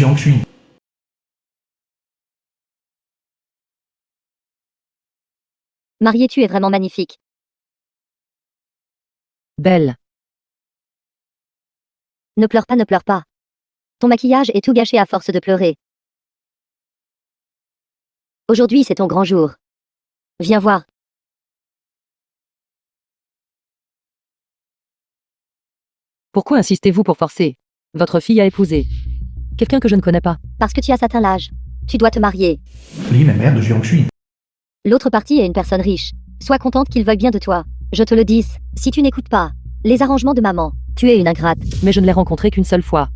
Jiangshui. Mariée, tu es vraiment magnifique. Belle. Ne pleure pas, ne pleure pas. Ton maquillage est tout gâché à force de pleurer. Aujourd'hui, c'est ton grand jour. Viens voir. Pourquoi insistez-vous pour forcer votre fille à épouser quelqu'un que je ne connais pas? Parce que tu as atteint l'âge. Tu dois te marier. Lin est mère de Jiangshui. L'autre partie est une personne riche. Sois contente qu'il veuille bien de toi. Je te le dis, si tu n'écoutes pas les arrangements de maman, tu es une ingrate. Mais je ne l'ai rencontré qu'une seule fois.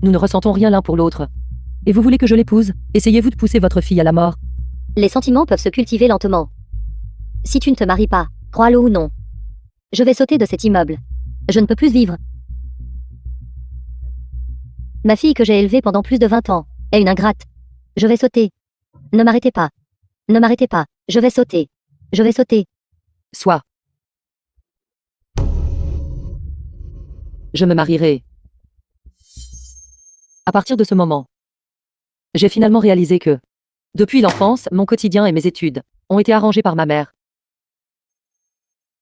Nous ne ressentons rien l'un pour l'autre. Et vous voulez que je l'épouse? Essayez-vous de pousser votre fille à la mort? Les sentiments peuvent se cultiver lentement. Si tu ne te maries pas, crois-le ou non, je vais sauter de cet immeuble. Je ne peux plus vivre. Ma fille que j'ai élevée pendant plus de 20 ans est une ingrate. Je vais sauter. Ne m'arrêtez pas. Ne m'arrêtez pas. Je vais sauter. Je vais sauter. Soit. Je me marierai. À partir de ce moment, j'ai finalement réalisé que, depuis l'enfance, mon quotidien et mes études ont été arrangés par ma mère.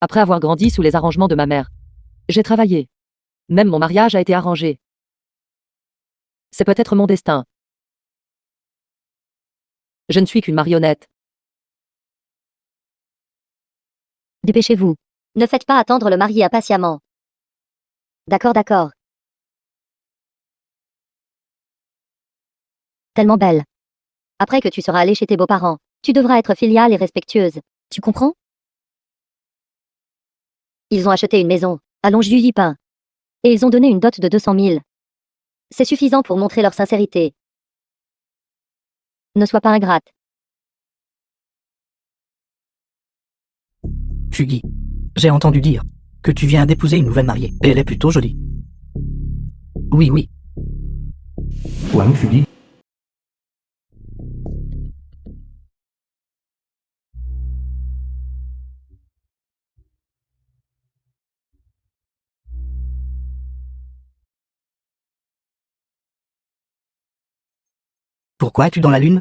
Après avoir grandi sous les arrangements de ma mère, j'ai travaillé. Même mon mariage a été arrangé. C'est peut-être mon destin. Je ne suis qu'une marionnette. Dépêchez-vous. Ne faites pas attendre le marié impatiemment. D'accord, d'accord. Tellement belle. Après que tu seras allée chez tes beaux-parents, tu devras être filiale et respectueuse. Tu comprends? Ils ont acheté une maison à Longjuipin. Et ils ont donné une dot de 200 000. C'est suffisant pour montrer leur sincérité. Ne sois pas ingrate. Fugi, j'ai entendu dire que tu viens d'épouser une nouvelle mariée, et elle est plutôt jolie. Oui, oui, Wang Fugi. pourquoi es-tu dans la lune?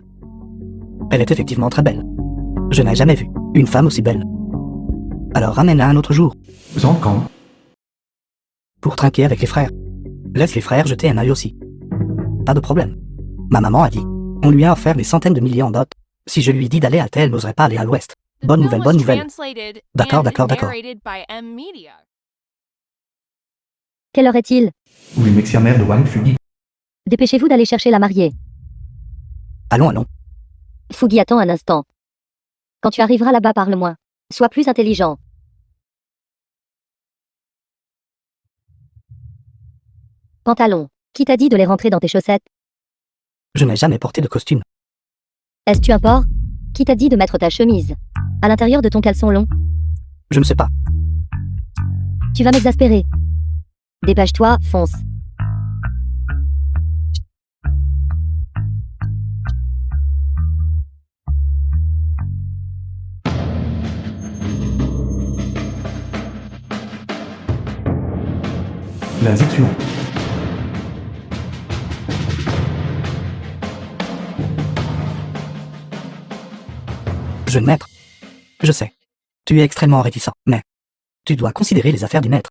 Elle est effectivement très belle. Je n'ai jamais vu une femme aussi belle. Alors ramène-la un autre jour, Zhang Kang. pour trinquer avec les frères. Laisse les frères jeter un œil aussi. Pas de problème. Ma maman a dit, on lui a offert des centaines de milliers en dot. Si je lui dis d'aller à tel, elle n'oserait pas aller à l'ouest. Bonne nouvelle, bonne nouvelle. D'accord, d'accord, d'accord. Quelle heure est-il? Oui, Mexia mère de Wang Fugi. Dépêchez-vous d'aller chercher la mariée. Allons, allons. Fugi, attends un instant. Quand tu arriveras là-bas, parle-moi. Sois plus intelligent. Pantalon. Qui t'a dit de les rentrer dans tes chaussettes? Je n'ai jamais porté de costume. Est-ce tu un porc? Qui t'a dit de mettre ta chemise à l'intérieur de ton caleçon long? Je ne sais pas. Tu vas m'exaspérer. Dépêche-toi, fonce. L'injection. Jeune maître. Je sais. Tu es extrêmement réticent, mais tu dois considérer les affaires du maître.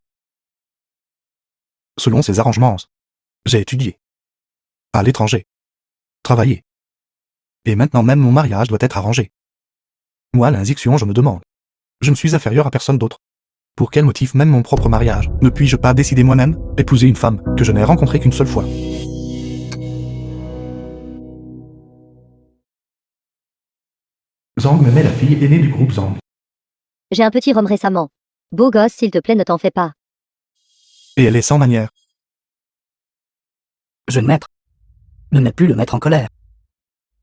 Selon ces arrangements, j'ai étudié. À l'étranger. Travaillé. Et maintenant même mon mariage doit être arrangé. Moi, l'injection, je me demande. Je ne suis inférieur à personne d'autre. Pour quel motif même mon propre mariage ne puis-je pas décider moi-même, épouser une femme que je n'ai rencontrée qu'une seule fois? Zhang me met la fille aînée du groupe Zhang. J'ai un petit rhum récemment. Beau gosse, s'il te plaît, ne t'en fais pas. Et elle est sans manière. Jeune maître. Ne mets plus le maître en colère.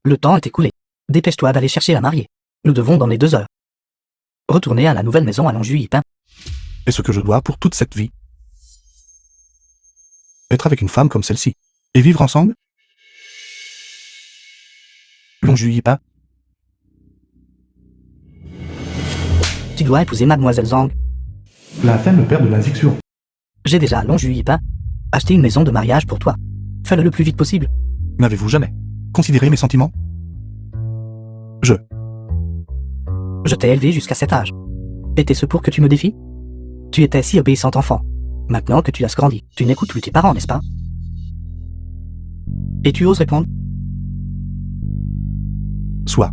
Le temps est écoulé. Dépêche-toi d'aller chercher la mariée. Nous devons dans les 2 heures retourner à la nouvelle maison à Longjuipin. Et ce que je dois pour toute cette vie. Être avec une femme comme celle-ci. Et vivre ensemble? Longjuipin. Tu dois épouser mademoiselle Zhang. La femme me perd de l'injection. J'ai déjà à Longjuipin acheté une maison de mariage pour toi. Fais-le le plus vite possible. N'avez-vous jamais considéré mes sentiments? Je t'ai élevé jusqu'à cet âge. Était-ce pour que tu me défies? Tu étais si obéissant enfant. Maintenant que tu as grandi, tu n'écoutes plus tes parents, n'est-ce pas? Et tu oses répondre? Soit.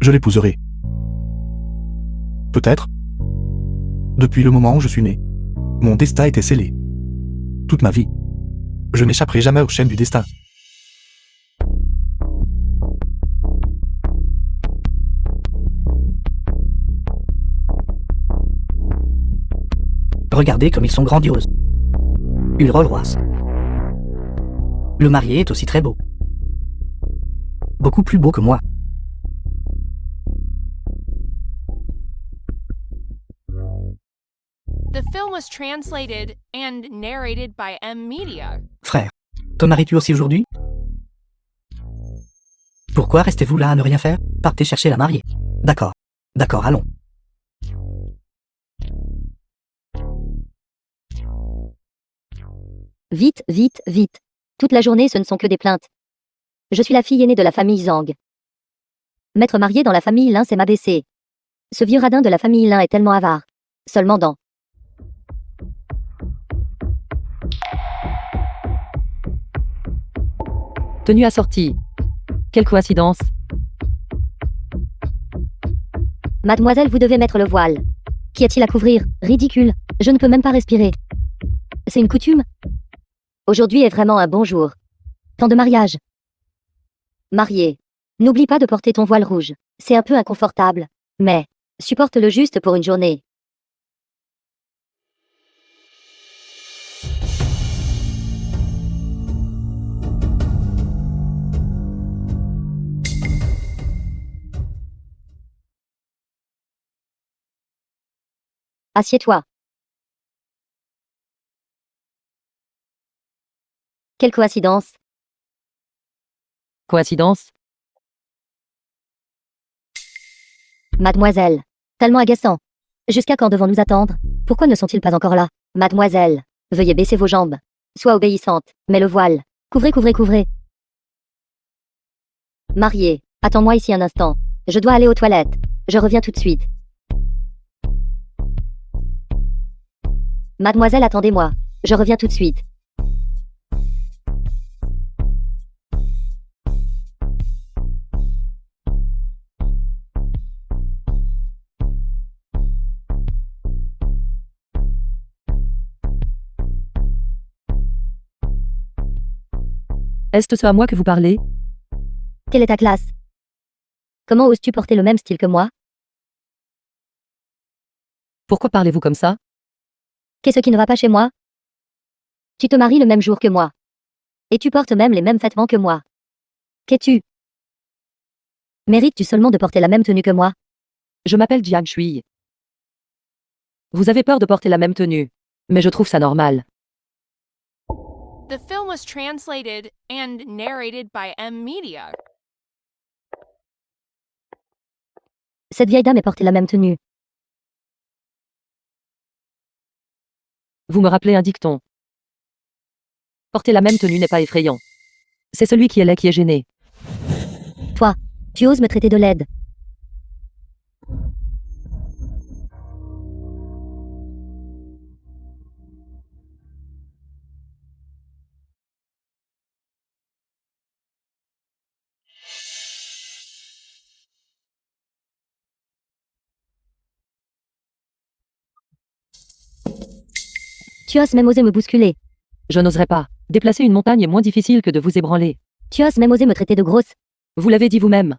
Je l'épouserai. Peut-être. Depuis le moment où je suis né, mon destin était scellé. Toute ma vie. Je n'échapperai jamais aux chaînes du destin. Regardez comme ils sont grandioses. Une Rolls-Royce. Le marié est aussi très beau. Beaucoup plus beau que moi. The film was translated and narrated by M Media. Frère, te maries-tu aussi aujourd'hui? Pourquoi restez-vous là à ne rien faire? Partez chercher la mariée. D'accord. D'accord, allons. Vite, vite, vite. Toute la journée, ce ne sont que des plaintes. Je suis la fille aînée de la famille Zhang. M'être mariée dans la famille Lin, c'est m'abaisser. Ce vieux radin de la famille Lin est tellement avare. Seulement dans. Tenue assortie. Quelle coïncidence. Mademoiselle, vous devez mettre le voile. Qu'y a-t-il à couvrir? Ridicule. Je ne peux même pas respirer. C'est une coutume? Aujourd'hui est vraiment un bon jour. Temps de mariage. Marié. N'oublie pas de porter ton voile rouge. C'est un peu inconfortable. Mais, supporte-le juste pour une journée. Assieds-toi. Quelle coïncidence. Coïncidence. Mademoiselle. Tellement agaçant. Jusqu'à quand devons-nous attendre? Pourquoi ne sont-ils pas encore là? Mademoiselle. Veuillez baisser vos jambes. Sois obéissante. Mets le voile. Couvrez, couvrez, couvrez. Mariée. Attends-moi ici un instant. Je dois aller aux toilettes. Je reviens tout de suite. Mademoiselle, attendez-moi. Je reviens tout de suite. Est-ce ce à moi que vous parlez? Quelle est ta classe? Comment oses-tu porter le même style que moi? Pourquoi parlez-vous comme ça? Qu'est-ce qui ne va pas chez moi? Tu te maries le même jour que moi. Et tu portes même les mêmes vêtements que moi. Qu'es-tu? Mérites-tu seulement de porter la même tenue que moi? Je m'appelle Jiang Shui. Vous avez peur de porter la même tenue. Mais je trouve ça normal. The film was translated and narrated by M Media. Cette vieille dame est portée la même tenue. Vous me rappelez un dicton. Porter la même tenue n'est pas effrayant. C'est celui qui est laid qui est gêné. Toi, tu oses me traiter de laide. Tu oses même oser me bousculer. Je n'oserais pas. Déplacer une montagne est moins difficile que de vous ébranler. Tu oses même oser me traiter de grosse. Vous l'avez dit vous-même.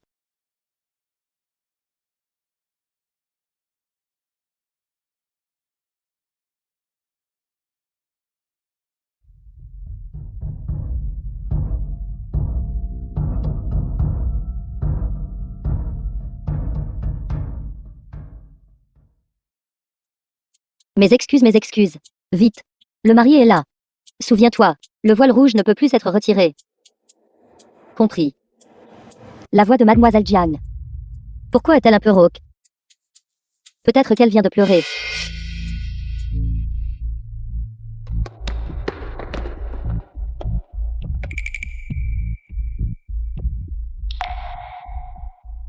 Mes excuses, mes excuses. Vite. Le marié est là. Souviens-toi, le voile rouge ne peut plus être retiré. Compris. La voix de Mademoiselle Jiang. Pourquoi est-elle un peu rauque? Peut-être qu'elle vient de pleurer.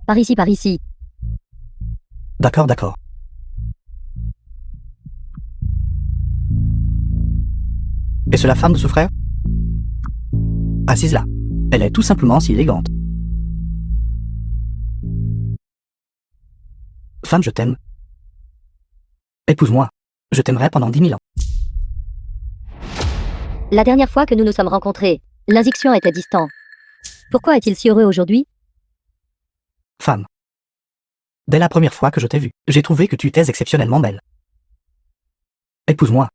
Par ici, par ici. D'accord, d'accord. Est-ce la femme de ce frère? Assise là. Elle est tout simplement si élégante. Femme, je t'aime. Épouse-moi. Je t'aimerai pendant 10 000 ans. La dernière fois que nous nous sommes rencontrés, l'inzixian était distant. Pourquoi est-il si heureux aujourd'hui? Femme. Dès la première fois que je t'ai vue, j'ai trouvé que tu étais exceptionnellement belle. Épouse-moi.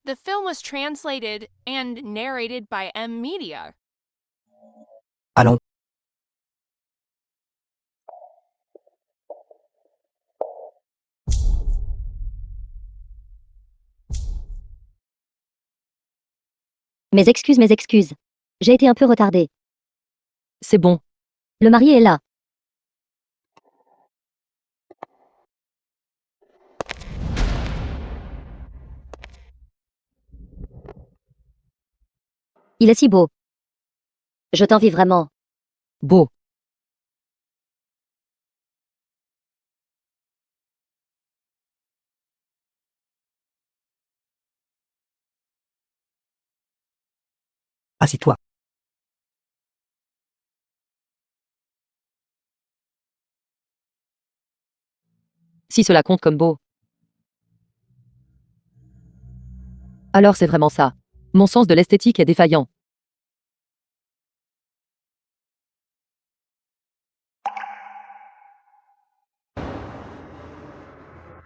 The film was translated and narrated by M Media. Allons. Mes excuses, mes excuses. J'ai été un peu retardée. C'est bon. Le marié est là. Il est si beau. Je t'envie vraiment. Beau. Assis-toi. Si cela compte comme beau. Alors c'est vraiment ça. Mon sens de l'esthétique est défaillant.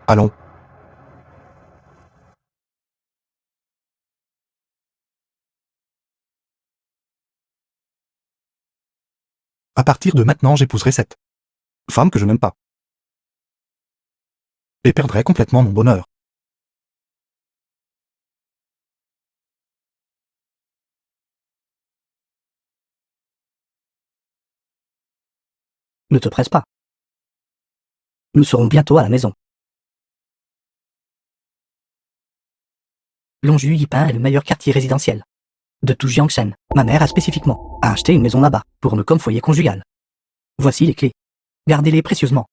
Allons. À partir de maintenant, j'épouserai cette femme que je n'aime pas. Et perdrai complètement mon bonheur. Ne te presse pas. Nous serons bientôt à la maison. Longju Yipin est le meilleur quartier résidentiel de tout Jiangshen. Ma mère a spécifiquement acheté une maison là-bas pour me comme foyer conjugal. Voici les clés. Gardez-les précieusement.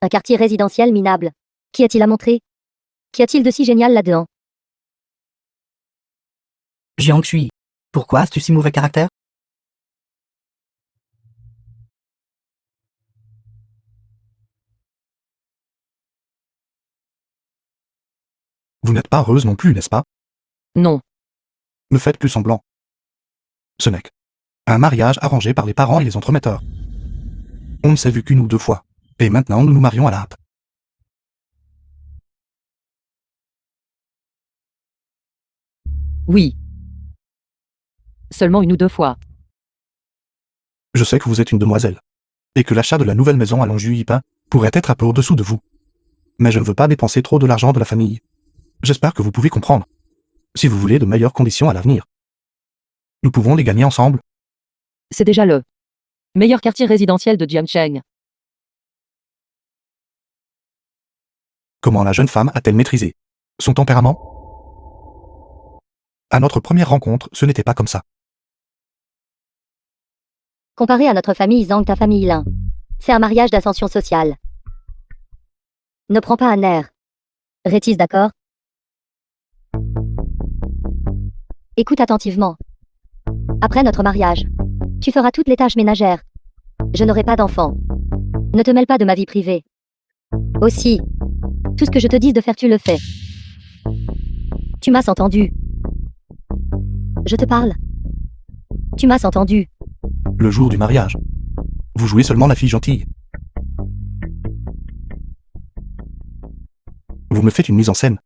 Un quartier résidentiel minable. Qu'y a-t-il à montrer? Qu'y a-t-il de si génial là-dedans? Jiang Shui. Pourquoi as-tu si mauvais caractère? Vous n'êtes pas heureuse non plus, n'est-ce pas? Non. Ne faites plus semblant. Ce n'est qu'un mariage arrangé par les parents et les entremetteurs. On ne s'est vu qu'une ou deux fois. Et maintenant nous nous marions à la hâte. Oui. Seulement une ou deux fois. Je sais que vous êtes une demoiselle. Et que l'achat de la nouvelle maison à Longju Yipin pourrait être un peu au-dessous de vous. Mais je ne veux pas dépenser trop de l'argent de la famille. J'espère que vous pouvez comprendre. Si vous voulez de meilleures conditions à l'avenir, nous pouvons les gagner ensemble. C'est déjà le meilleur quartier résidentiel de Jiangsheng. Comment la jeune femme a-t-elle maîtrisé son tempérament? À notre première rencontre, ce n'était pas comme ça. Comparé à notre famille Zhang, ta famille Lin. C'est un mariage d'ascension sociale. Ne prends pas un air. Rétise, d'accord? Écoute attentivement. Après notre mariage, tu feras toutes les tâches ménagères. Je n'aurai pas d'enfant. Ne te mêle pas de ma vie privée. Aussi, tout ce que je te dise de faire, tu le fais. Tu m'as entendu. Je te parle. Tu m'as entendu. Le jour du mariage, vous jouez seulement la fille gentille. Vous me faites une mise en scène.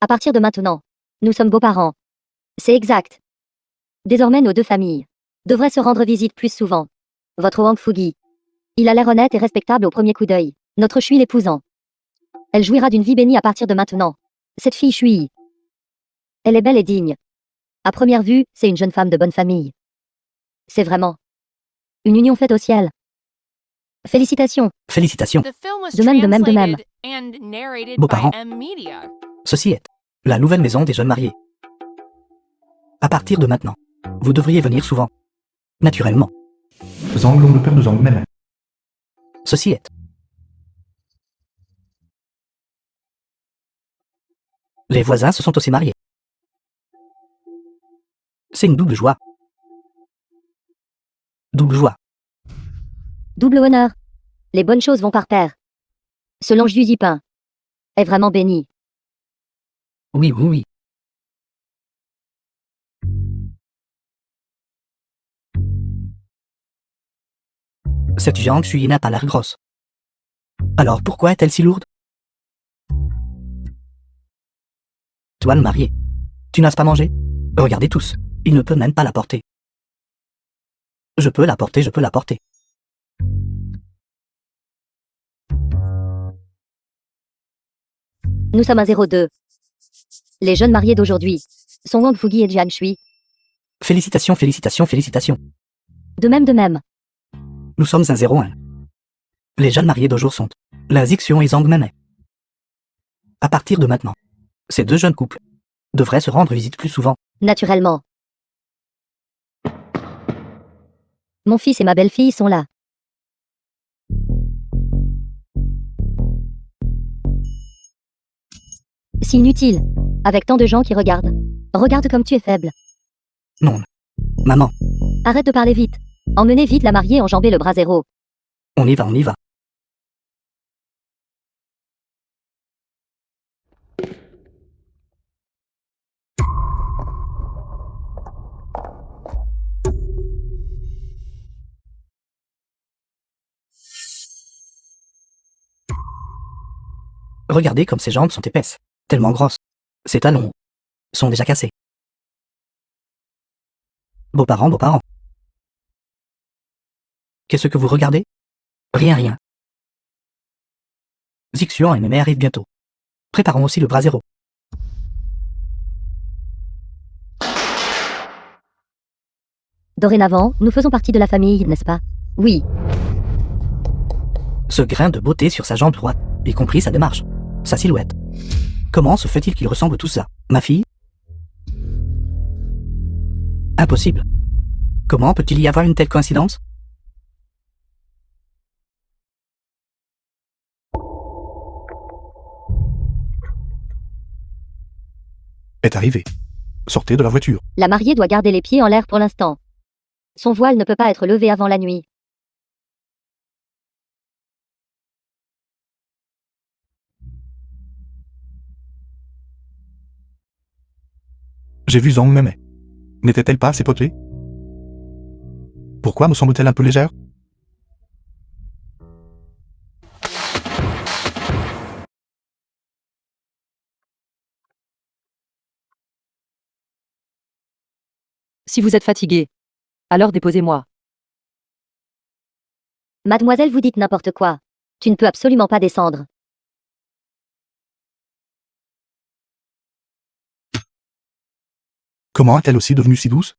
À partir de maintenant, nous sommes beaux-parents. C'est exact. Désormais, nos deux familles devraient se rendre visite plus souvent. Votre Wang Fugi. Il a l'air honnête et respectable au premier coup d'œil. Notre Shui l'épousant. Elle jouira d'une vie bénie à partir de maintenant. Cette fille Shui. Elle est belle et digne. À première vue, c'est une jeune femme de bonne famille. C'est vraiment une union faite au ciel. Félicitations. Félicitations. The film was De même, de même, de même. translated and narrated Beaux by parents. M Media. Ceci est la nouvelle maison des jeunes mariés. À partir de maintenant, vous devriez venir souvent. Naturellement. Zang Long, le père de Zang Mei. Ceci est. Les voisins se sont aussi mariés. C'est une double joie. Double joie. Double honneur. Les bonnes choses vont par pair. Ce long jus pain est vraiment béni. Oui, oui, oui. Cette viande chui n'a pas l'air grosse. Alors pourquoi est-elle si lourde? Toi le marié, tu n'as pas mangé? Regardez tous, il ne peut même pas la porter. Je peux la porter, je peux la porter. Nous sommes à 02. Les jeunes mariés d'aujourd'hui sont Wang Fugi et Jian Shui. Félicitations, félicitations, félicitations. De même, de même. Nous sommes un 01. Les jeunes mariés d'aujourd'hui sont la Zixion et Zhang Mei. À partir de maintenant, ces deux jeunes couples devraient se rendre visite plus souvent. Naturellement. Mon fils et ma belle-fille sont là. Si inutile. Avec tant de gens qui regardent. Regarde comme tu es faible. Non. Maman, Arrête de parler vite. Emmenez vite la mariée enjamber le bras zéro. on y va, on y va. Regardez comme ses jambes sont épaisses, tellement grosses. Ses talons sont déjà cassés. Beaux-parents, beaux-parents. Qu'est-ce que vous regardez? Rien, rien. Zixian et Mémé arrivent bientôt. Préparons aussi le bras zéro. Dorénavant, nous faisons partie de la famille, n'est-ce pas? Oui. Ce grain de beauté sur sa jambe droite, y compris sa démarche, sa silhouette. Comment se fait-il qu'il ressemble tout ça? Ma fille? Impossible. Comment peut-il y avoir une telle coïncidence? Est arrivé. Sortez de la voiture. La mariée doit garder les pieds en l'air pour l'instant. Son voile ne peut pas être levé avant la nuit. J'ai vu Zhang Mei. N'était-elle pas assez potelée? Pourquoi me semble-t-elle un peu légère? Si vous êtes fatigué, alors déposez-moi. Mademoiselle, vous dites n'importe quoi. Tu ne peux absolument pas descendre. Comment est-elle aussi devenue si douce?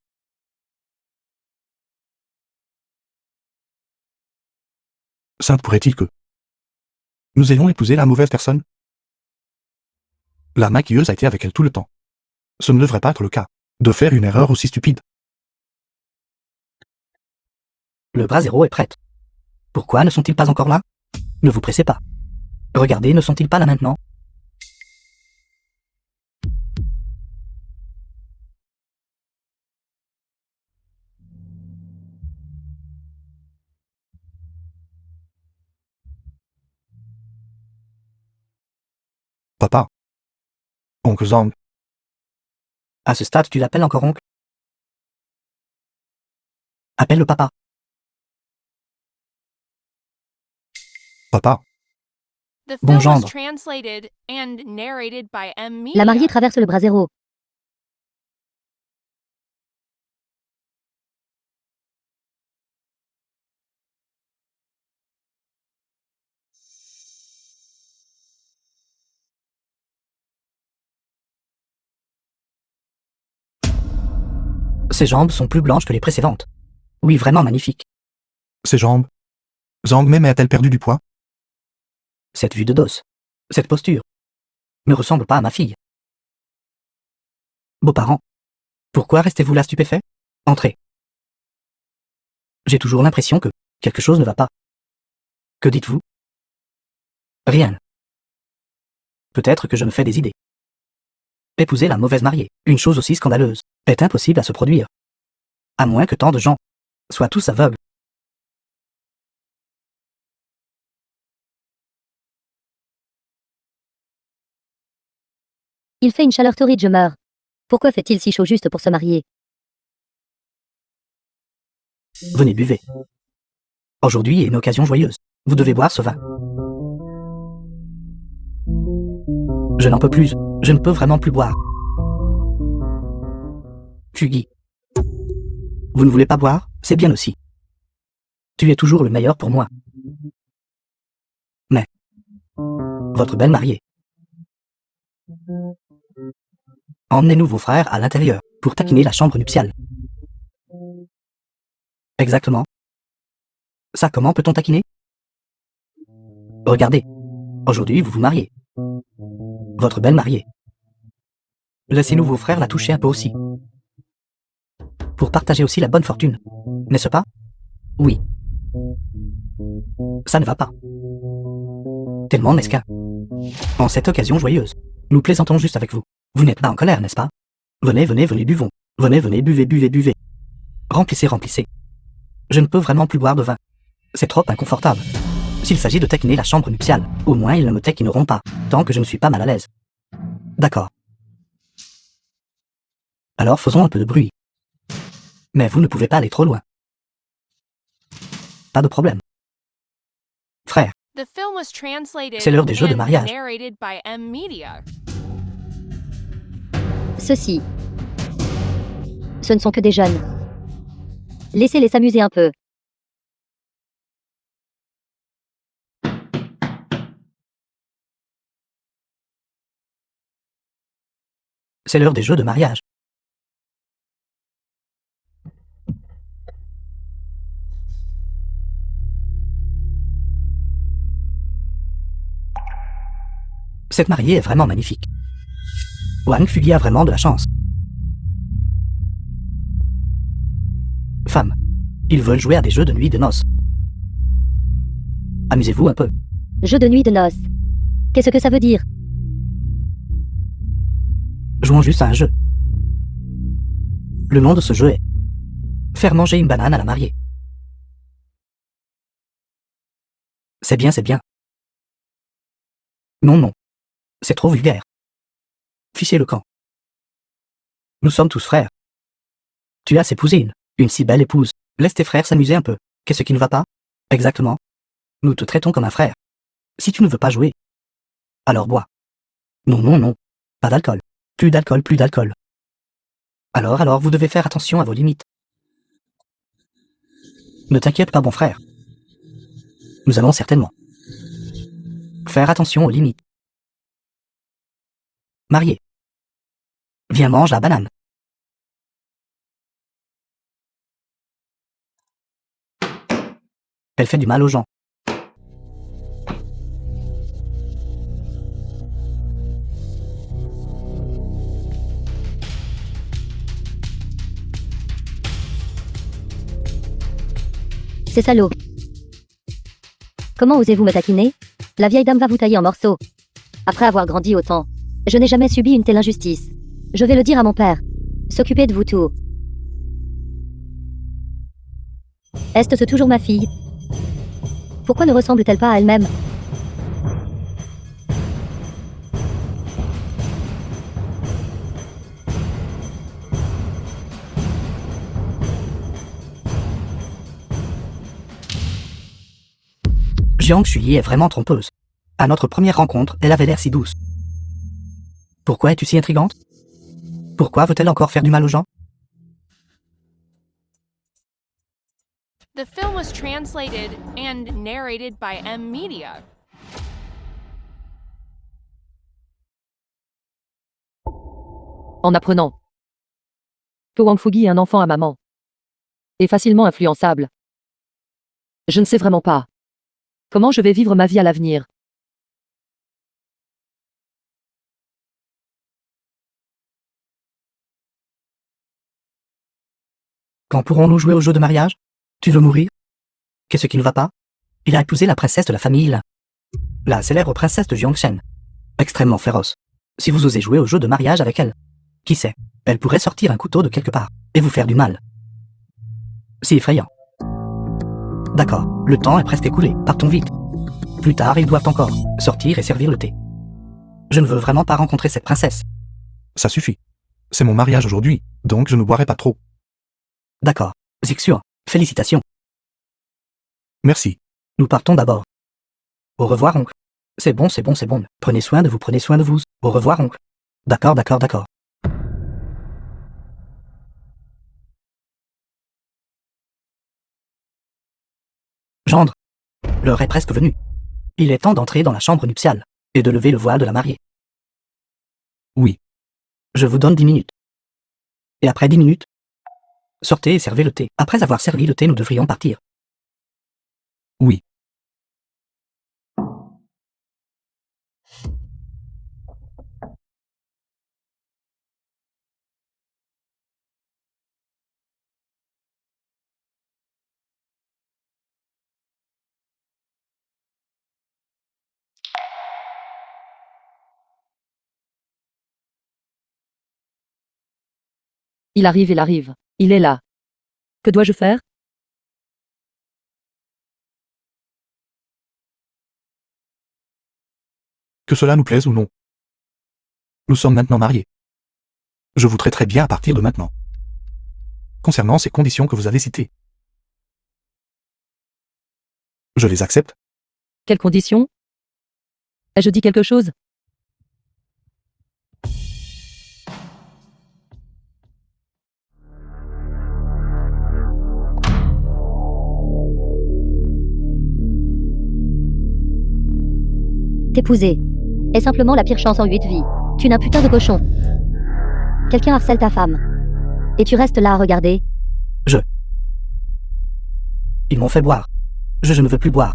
Sainte pourrait-il que nous ayons épousé la mauvaise personne? La maquilleuse a été avec elle tout le temps. Ce ne devrait pas être le cas, de faire une erreur aussi stupide. Le bras zéro est prête. Pourquoi ne sont-ils pas encore là? Ne vous pressez pas. Regardez, ne sont-ils pas là maintenant? Papa. Oncle Zhang. À ce stade, tu l'appelles encore oncle? Appelle le papa. Papa. The Bon film was gendre. translated and narrated by M Media. La mariée traverse le bras zéro. Ses jambes sont plus blanches que les précédentes. Oui, vraiment magnifiques. Ses jambes. Zhang Mei a-t-elle perdu du poids? Cette vue de dos, cette posture, ne ressemble pas à ma fille. Beaux-parents, pourquoi restez-vous là stupéfaits? Entrez. J'ai toujours l'impression que quelque chose ne va pas. Que dites-vous? Rien. Peut-être que je me fais des idées. Épouser la mauvaise mariée, une chose aussi scandaleuse, est impossible à se produire. À moins que tant de gens soient tous aveugles. Il fait une chaleur torride, je meurs. Pourquoi fait-il si chaud juste pour se marier? Venez, buvez. Aujourd'hui est une occasion joyeuse. Vous devez boire ce vin. Je n'en peux plus. Je ne peux vraiment plus boire. Fugui. Vous ne voulez pas boire? C'est bien aussi. Tu es toujours le meilleur pour moi. Mais votre belle mariée. Emmenez-nous vos frères à l'intérieur pour taquiner la chambre nuptiale. Exactement. Ça, comment peut-on taquiner? Regardez. Aujourd'hui, vous vous mariez. Votre belle mariée. Laissez-nous vos frères la toucher un peu aussi. Pour partager aussi la bonne fortune. N'est-ce pas? Oui. Ça ne va pas. Tellement mesquin. En cette occasion joyeuse, nous plaisantons juste avec vous. Vous n'êtes pas en colère, n'est-ce pas? Venez, venez, venez, buvons. Venez, venez, buvez, buvez, buvez. Remplissez, remplissez. Je ne peux vraiment plus boire de vin. C'est trop inconfortable. S'il s'agit de taquiner la chambre nuptiale, au moins ils ne me taquineront pas, tant que je ne suis pas mal à l'aise. D'accord. Alors faisons un peu de bruit. Mais vous ne pouvez pas aller trop loin. Pas de problème. Frère, The film was translated c'est l'heure des jeux de and mariage. narrated by M Media. Ceci. Ce ne sont que des jeunes. Laissez-les s'amuser un peu. C'est l'heure des jeux de mariage. Cette mariée est vraiment magnifique. Wang Fugi a vraiment de la chance. Femme, ils veulent jouer à des jeux de nuit de noces. Amusez-vous un peu. Jeu de nuit de noces. Qu'est-ce que ça veut dire? Jouons juste à un jeu. Le nom de ce jeu est faire manger une banane à la mariée. C'est bien, c'est bien. Non, non. C'est trop vulgaire. Fichez le camp. Nous sommes tous frères. Tu as épousé une si belle épouse. Laisse tes frères s'amuser un peu. Qu'est-ce qui ne va pas? Exactement. Nous te traitons comme un frère. Si tu ne veux pas jouer, alors bois. Non, non, non. Pas d'alcool. Plus d'alcool, plus d'alcool. Alors, vous devez faire attention à vos limites. Ne t'inquiète pas, bon frère. Nous allons certainement faire attention aux limites. Marié. Viens, mange la banane. Elle fait du mal aux gens. C'est salaud. Comment osez-vous me taquiner? La vieille dame va vous tailler en morceaux. Après avoir grandi autant, je n'ai jamais subi une telle injustice. Je vais le dire à mon père. S'occuper de vous tout. Est-ce toujours ma fille? Pourquoi ne ressemble-t-elle pas à elle-même? Jiang Shuyi est vraiment trompeuse. À notre première rencontre, elle avait l'air si douce. Pourquoi es-tu si intrigante? Pourquoi veut-elle encore faire du mal aux gens? The film was translated and narrated by M Media. En apprenant que Wang Fugi est un enfant à maman et facilement influençable. Je ne sais vraiment pas Comment je vais vivre ma vie à l'avenir? Quand pourrons-nous jouer au jeu de mariage? Tu veux mourir? Qu'est-ce qui ne va pas? Il a épousé la princesse de la famille la célèbre princesse de Jiangshen. Extrêmement féroce. Si vous osez jouer au jeu de mariage avec elle, qui sait, elle pourrait sortir un couteau de quelque part, et vous faire du mal. Si effrayant. D'accord, le temps est presque écoulé, partons vite. Plus tard, ils doivent encore sortir et servir le thé. Je ne veux vraiment pas rencontrer cette princesse. Ça suffit. C'est mon mariage aujourd'hui, donc je ne boirai pas trop. D'accord, Zixuan, félicitations. Merci. Nous partons d'abord. Au revoir, oncle. C'est bon, c'est bon, c'est bon. Prenez soin de vous, prenez soin de vous. Au revoir, oncle. D'accord, d'accord, d'accord. Gendre, l'heure est presque venue. Il est temps d'entrer dans la chambre nuptiale et de lever le voile de la mariée. Oui. Je vous donne 10 minutes. Et après 10 minutes, sortez et servez le thé. Après avoir servi le thé, nous devrions partir. Oui. Il arrive, il arrive. Il est là. Que dois-je faire? Que cela nous plaise ou non. Nous sommes maintenant mariés. Je vous traiterai bien à partir de maintenant. Concernant ces conditions que vous avez citées. Je les accepte. Quelles conditions? Ai-je dit quelque chose? T'épouser est simplement la pire chance en 8 vies. Tu n'as putain de cochon. Quelqu'un harcèle ta femme. Et tu restes là à regarder. Ils m'ont fait boire. Je ne veux plus boire.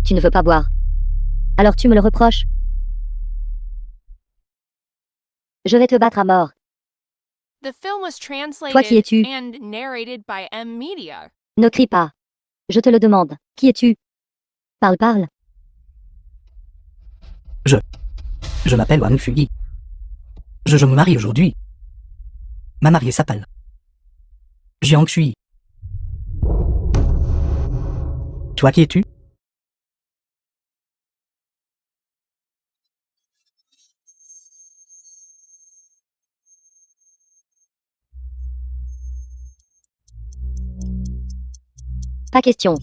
Tu ne veux pas boire. Alors tu me le reproches? Je vais te battre à mort. The film was translated Toi qui es-tu? and narrated by M Media. Ne crie pas. Je te le demande. Qui es-tu? Parle, parle. Je m'appelle Wang Fuyi. Je me marie aujourd'hui. Ma mariée s'appelle Jiang Shui. Toi qui es-tu? Pas question.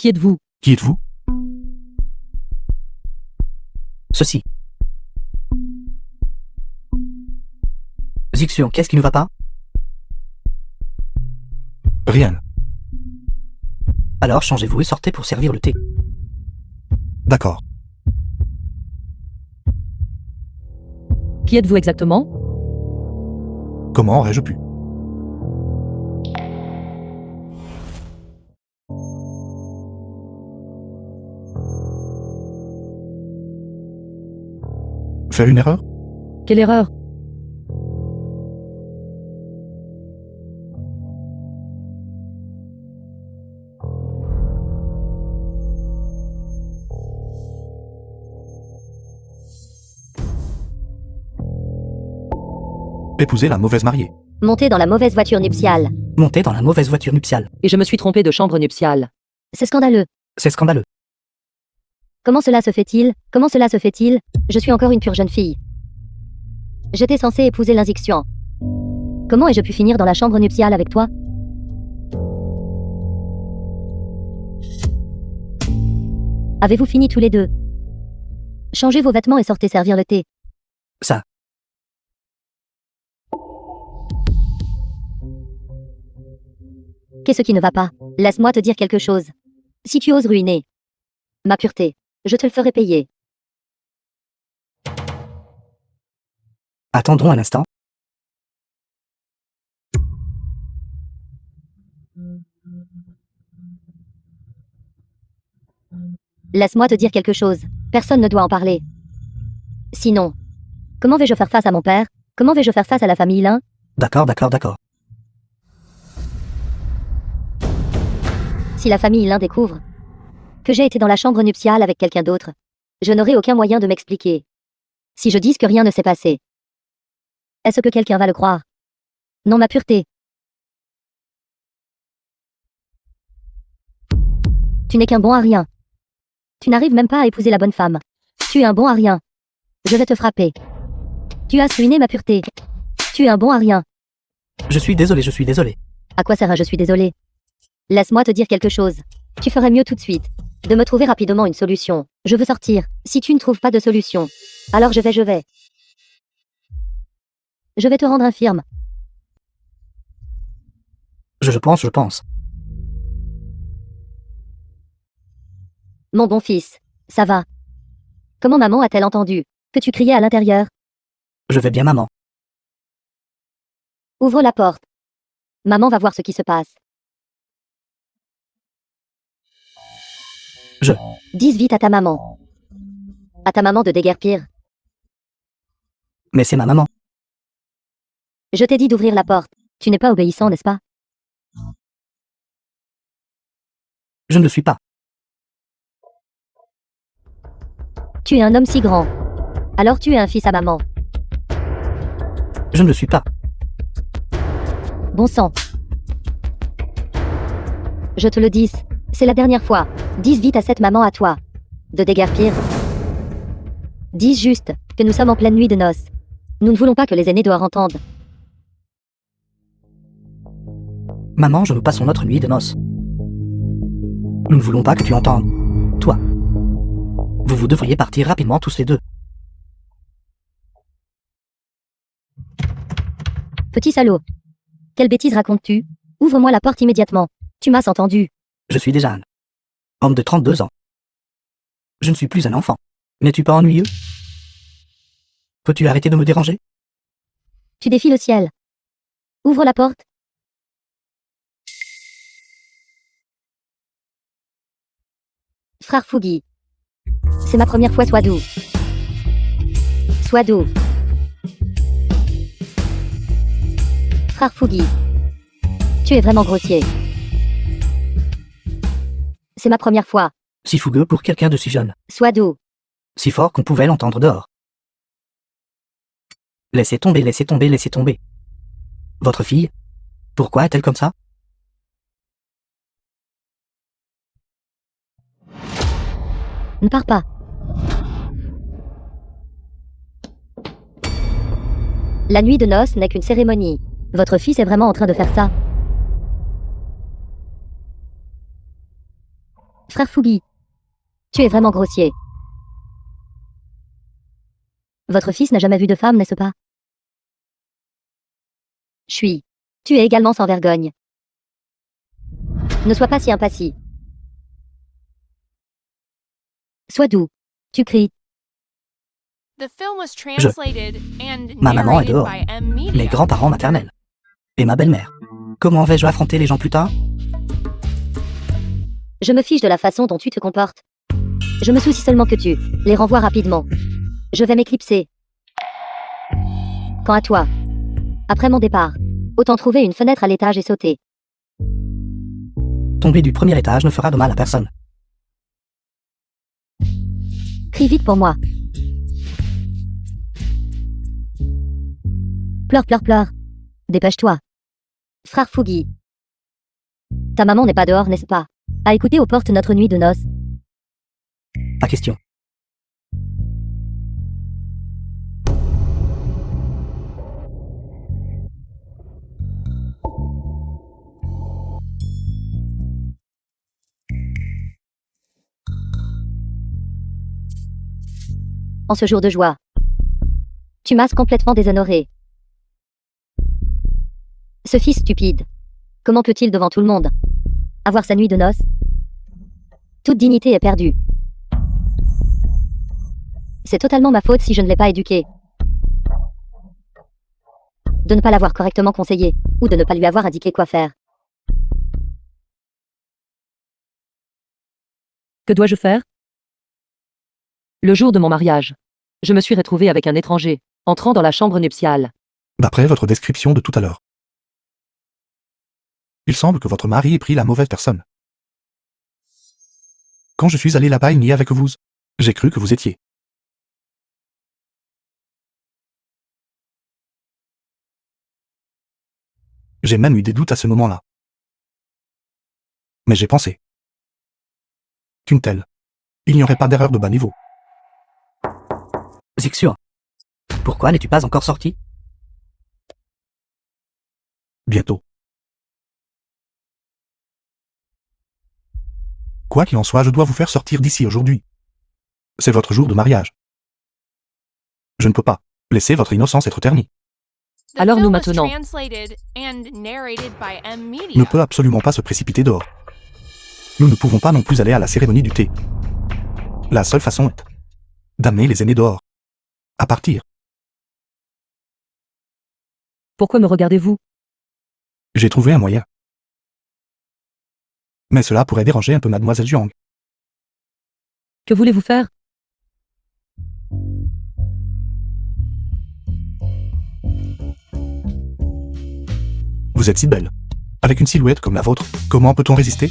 Qui êtes-vous? Qui êtes-vous? Ceci. Zixuan, qu'est-ce qui ne va pas? Rien. Alors changez-vous et sortez pour servir le thé. D'accord. Qui êtes-vous exactement? Comment aurais-je pu? Faire une erreur? Quelle erreur? Épouser la mauvaise mariée. Monter dans la mauvaise voiture nuptiale. Montez dans la mauvaise voiture nuptiale. Et je me suis trompée de chambre nuptiale. C'est scandaleux. C'est scandaleux. Comment cela se fait-il? Comment cela se fait-il? Je suis encore une pure jeune fille. J'étais censée épouser l'Inzixian. Comment ai-je pu finir dans la chambre nuptiale avec toi? Avez-vous fini tous les deux? Changez vos vêtements et sortez servir le thé. Ça. Qu'est-ce qui ne va pas? Laisse-moi te dire quelque chose. Si tu oses ruiner ma pureté, Je te le ferai payer. Attendons un instant. Laisse-moi te dire quelque chose. Personne ne doit en parler. Sinon, comment vais-je faire face à mon père? Comment vais-je faire face à la famille Lin? D'accord, d'accord, d'accord. Si la famille Lin découvre que j'ai été dans la chambre nuptiale avec quelqu'un d'autre, je n'aurai aucun moyen de m'expliquer. Si je dis que rien ne s'est passé, est-ce que quelqu'un va le croire? Non, ma pureté. Tu n'es qu'un bon à rien. Tu n'arrives même pas à épouser la bonne femme. Tu es un bon à rien. Je vais te frapper. Tu as ruiné ma pureté. Tu es un bon à rien. Je suis désolé, je suis désolé. À quoi sert un je suis désolé? Laisse-moi te dire quelque chose. Tu ferais mieux tout de suite de me trouver rapidement une solution. Je veux sortir. Si tu ne trouves pas de solution, alors je vais. Je vais te rendre infirme. Je pense. Mon bon fils, ça va. Comment maman a-t-elle entendu que tu criais à l'intérieur? Je vais bien, maman. Ouvre la porte. Maman va voir ce qui se passe. Dis vite à ta maman. À ta maman de déguerpir. Mais c'est ma maman. Je t'ai dit d'ouvrir la porte. Tu n'es pas obéissant, n'est-ce pas? Je ne le suis pas. Tu es un homme si grand. Alors tu es un fils à maman. Je ne le suis pas. Bon sang. Je te le dis, c'est la dernière fois. Dis vite à cette maman à toi de déguerpir. Dis juste que nous sommes en pleine nuit de noces. Nous ne voulons pas que les aînés dehors entendent. Maman, nous passons notre nuit de noces. Nous ne voulons pas que tu entendes. Toi. Vous devriez partir rapidement tous les deux. Petit salaud. Quelle bêtise racontes-tu? Ouvre-moi la porte immédiatement. Tu m'as entendu. Je suis déjà un homme de 32 ans. Je ne suis plus un enfant. N'es-tu pas ennuyeux? Peux-tu arrêter de me déranger? Tu défies le ciel. Ouvre la porte. Frère Fougi. C'est ma première fois, sois doux. Sois doux. Frère Fougi. Tu es vraiment grossier. C'est ma première fois. Si fougueux pour quelqu'un de si jeune. Sois doux. Si fort qu'on pouvait l'entendre dehors. Laissez tomber, laissez tomber, laissez tomber. Votre fille? Pourquoi est-elle comme ça? Ne pars pas. La nuit de noces n'est qu'une cérémonie. Votre fils est vraiment en train de faire ça. Frère Fougi. Tu es vraiment grossier. Votre fils n'a jamais vu de femme, n'est-ce pas? Chui. Tu es également sans vergogne. Ne sois pas si impatient. Sois doux. Tu cries. The film was translated and Ma maman est narrated dehors. by M. Media. Mes grands-parents maternels. Et ma belle-mère. Comment vais-je affronter les gens plus tard? Je me fiche de la façon dont tu te comportes. Je me soucie seulement que tu les renvoies rapidement. Je vais m'éclipser. Quant à toi, après mon départ, autant trouver une fenêtre à l'étage et sauter. Tomber du premier étage ne fera de mal à personne. Crie vite pour moi. Pleure, pleure, pleure. Dépêche-toi. Frère Fougi. Ta maman n'est pas dehors, n'est-ce pas? À écouter aux portes notre nuit de noces. Pas question. En ce jour de joie, tu m'as complètement déshonoré. Ce fils stupide, comment peut-il devant tout le monde avoir sa nuit de noces? Toute dignité est perdue. C'est totalement ma faute si je ne l'ai pas éduquée. De ne pas l'avoir correctement conseillée, ou de ne pas lui avoir indiqué quoi faire. Que dois-je faire? Le jour de mon mariage, je me suis retrouvée avec un étranger, entrant dans la chambre nuptiale. D'après votre description de tout à l'heure. Il semble que votre mari ait pris la mauvaise personne. Quand je suis allé là-bas, il n'y avait que vous. J'ai cru que vous étiez. J'ai même eu des doutes à ce moment-là. Mais j'ai pensé. Qu'une telle. Il n'y aurait pas d'erreur de bas niveau. Zixur. Pourquoi n'es-tu pas encore sorti? Bientôt. Quoi qu'il en soit, je dois vous faire sortir d'ici aujourd'hui. C'est votre jour de mariage. Je ne peux pas laisser votre innocence être ternie. The Alors nous film was maintenant. translated and narrated by M Ne Media. peut absolument pas se précipiter dehors. Nous ne pouvons pas non plus aller à la cérémonie du thé. La seule façon est d'amener les aînés dehors. À partir. Pourquoi me regardez-vous? J'ai trouvé un moyen. Mais cela pourrait déranger un peu mademoiselle Jiang. Que voulez-vous faire? Vous êtes si belle. Avec une silhouette comme la vôtre, comment peut-on résister?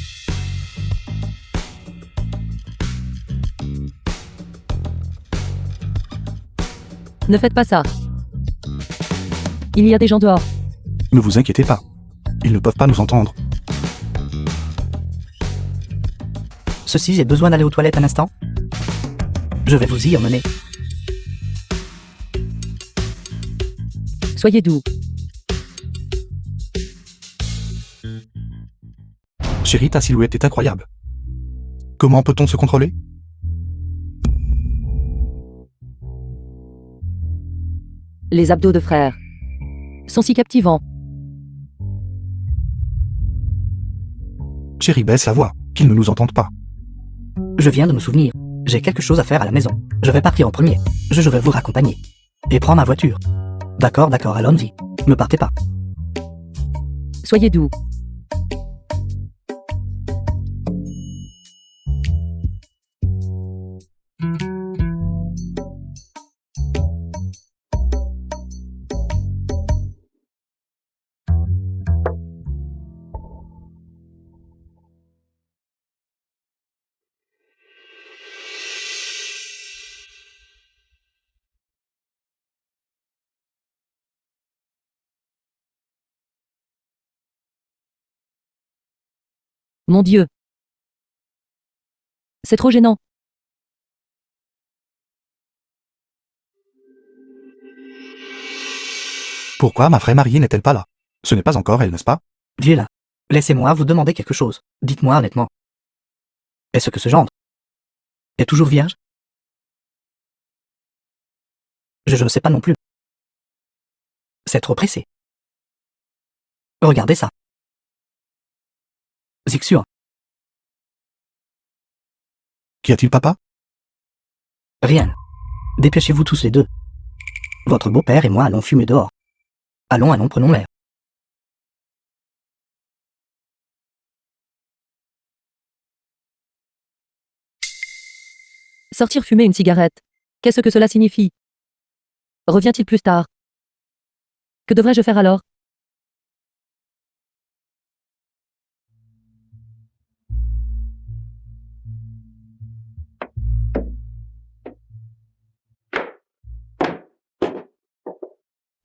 Ne faites pas ça. Il y a des gens dehors. Ne vous inquiétez pas. Ils ne peuvent pas nous entendre. Ceci, j'ai besoin d'aller aux toilettes un instant. Je vais vous y emmener. Soyez doux. Chérie, ta silhouette est incroyable. Comment peut-on se contrôler? Les abdos de frère sont si captivants. Chérie, baisse la voix, qu'ils ne nous entendent pas. Je viens de me souvenir. J'ai quelque chose à faire à la maison. Je vais partir en premier. Je vais vous raccompagner. Et prends ma voiture. D'accord, allons-y. Ne partez pas. Soyez doux. Mon Dieu. C'est trop gênant. Pourquoi ma vraie mariée n'est-elle pas là? Ce n'est pas encore elle, n'est-ce pas? Viens là. Laissez-moi vous demander quelque chose. Dites-moi honnêtement. Est-ce que ce gendre est toujours vierge? Je ne sais pas non plus. C'est trop pressé. Regardez ça. Zixur. Qu'y a-t-il, papa? Rien. Dépêchez-vous tous les deux. Votre beau-père et moi allons fumer dehors. Allons, prenons l'air. Sortir fumer une cigarette. Qu'est-ce que cela signifie? Revient-il plus tard? Que devrais-je faire alors?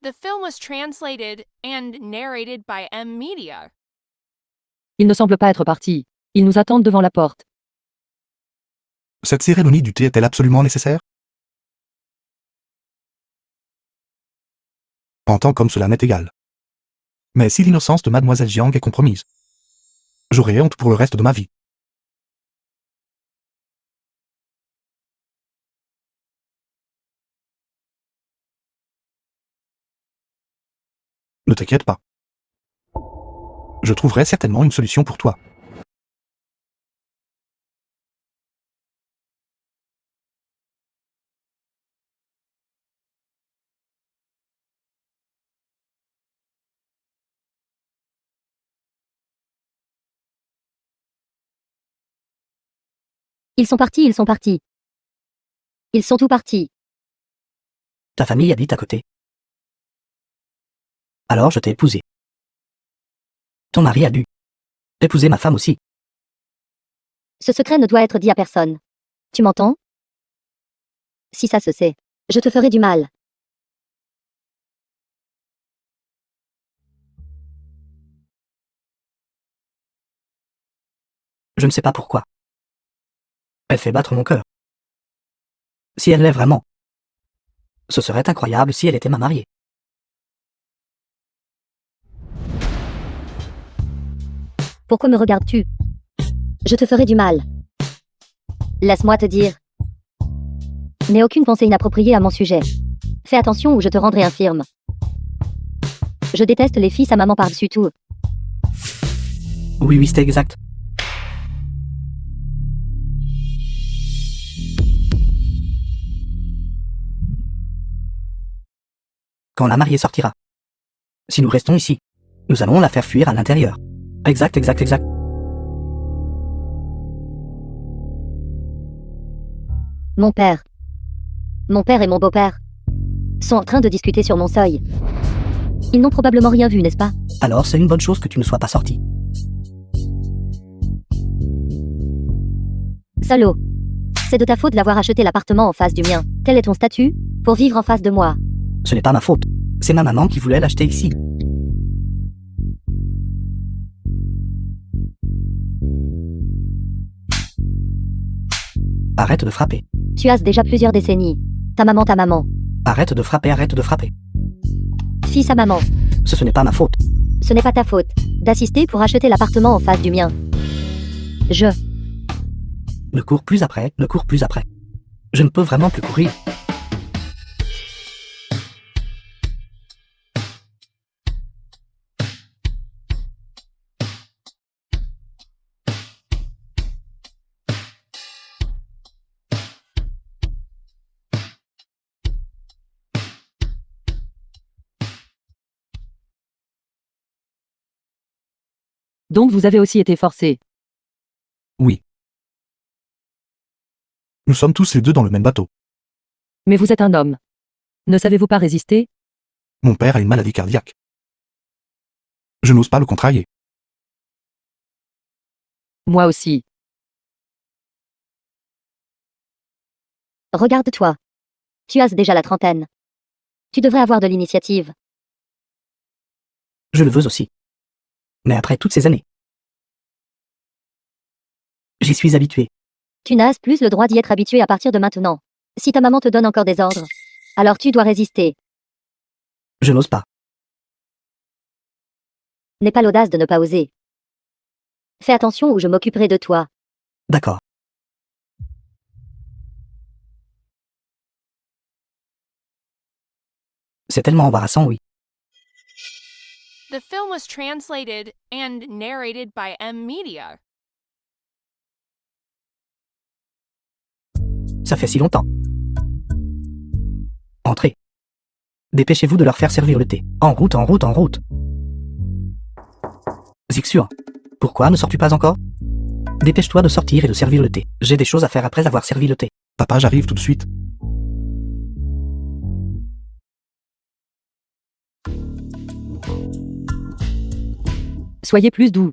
The film was translated and narrated by M Media. Il ne semble pas être parti. Ils nous attendent devant la porte. Cette cérémonie du thé est-elle absolument nécessaire? En tant qu'homme, cela m'est égal. Mais si l'innocence de mademoiselle Jiang est compromise, j'aurai honte pour le reste de ma vie. Ne t'inquiète pas. Je trouverai certainement une solution pour toi. Ils sont partis, ils sont partis. Ils sont tous partis. Ta famille habite à côté. Alors je t'ai épousé. Ton mari a dû épouser ma femme aussi. Ce secret ne doit être dit à personne. Tu m'entends? Si ça se sait, je te ferai du mal. Je ne sais pas pourquoi. Elle fait battre mon cœur. Si elle l'est vraiment, ce serait incroyable si elle était ma mariée. Pourquoi me regardes-tu? Je te ferai du mal. Laisse-moi te dire. N'aie aucune pensée inappropriée à mon sujet. Fais attention ou je te rendrai infirme. Je déteste les fils à maman par-dessus tout. Oui, c'est exact. Quand la mariée sortira. Si nous restons ici, nous allons la faire fuir à l'intérieur. Exact. Mon père et mon beau-père sont en train de discuter sur mon seuil. Ils n'ont probablement rien vu, n'est-ce pas? Alors c'est une bonne chose que tu ne sois pas sorti. Salaud. C'est de ta faute d'avoir acheté l'appartement en face du mien. Quel est ton statut pour vivre en face de moi? Ce n'est pas ma faute. C'est ma maman qui voulait l'acheter ici. Arrête de frapper. Tu as déjà plusieurs décennies. Ta maman. Arrête de frapper. Fils à maman. Ce n'est pas ma faute. Ce n'est pas ta faute d'assister pour acheter l'appartement en face du mien. Ne cours plus après. Je ne peux vraiment plus courir. Donc vous avez aussi été forcé. Oui. Nous sommes tous les deux dans le même bateau. Mais vous êtes un homme. Ne savez-vous pas résister? Mon père a une maladie cardiaque. Je n'ose pas le contrarier. Moi aussi. Regarde-toi. Tu as déjà la trentaine. Tu devrais avoir de l'initiative. Je le veux aussi. Mais après toutes ces années, j'y suis habitué. Tu n'as plus le droit d'y être habitué à partir de maintenant. Si ta maman te donne encore des ordres, alors tu dois résister. Je n'ose pas. N'aie pas l'audace de ne pas oser. Fais attention ou je m'occuperai de toi. D'accord. C'est tellement embarrassant, oui. The film was translated and narrated by M Media. Ça fait si longtemps. Entrez. Dépêchez-vous de leur faire servir le thé. En route. Zixur, pourquoi ne sors-tu pas encore? Dépêche-toi de sortir et de servir le thé. J'ai des choses à faire après avoir servi le thé. Papa, j'arrive tout de suite. Soyez plus doux.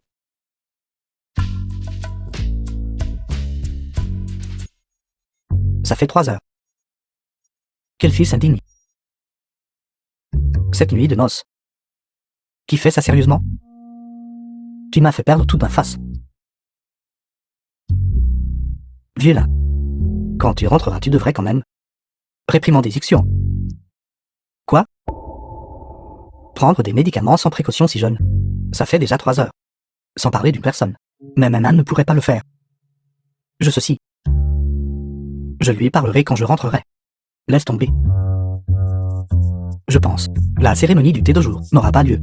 Ça fait 3 heures. Quel fils indigne. Cette nuit de noces. Qui fait ça sérieusement? Tu m'as fait perdre toute ma face. Vieux là. Quand tu rentreras, tu devrais quand même réprimander Zixion. Quoi? Prendre des médicaments sans précaution si jeune. Ça fait déjà 3 heures. Sans parler d'une personne. Même un âne ne pourrait pas le faire. Ceci. Je lui parlerai quand je rentrerai. Laisse tomber. Je pense. La cérémonie du thé de jour n'aura pas lieu.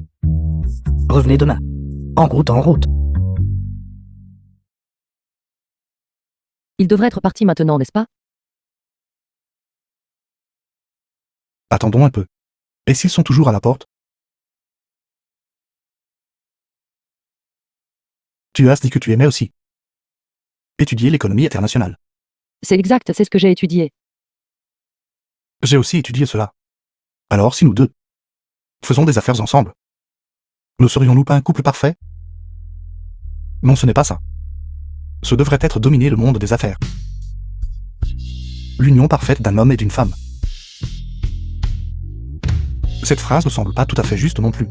Revenez demain. En route. Il devrait être parti maintenant, n'est-ce pas? Attendons un peu. Et s'ils sont toujours à la porte? Tu as dit que tu aimais aussi étudier l'économie internationale. C'est exact, c'est ce que j'ai étudié. J'ai aussi étudié cela. Alors si nous deux faisons des affaires ensemble, ne serions-nous pas un couple parfait? Non, ce n'est pas ça. Ce devrait être dominer le monde des affaires. L'union parfaite d'un homme et d'une femme. Cette phrase ne semble pas tout à fait juste non plus.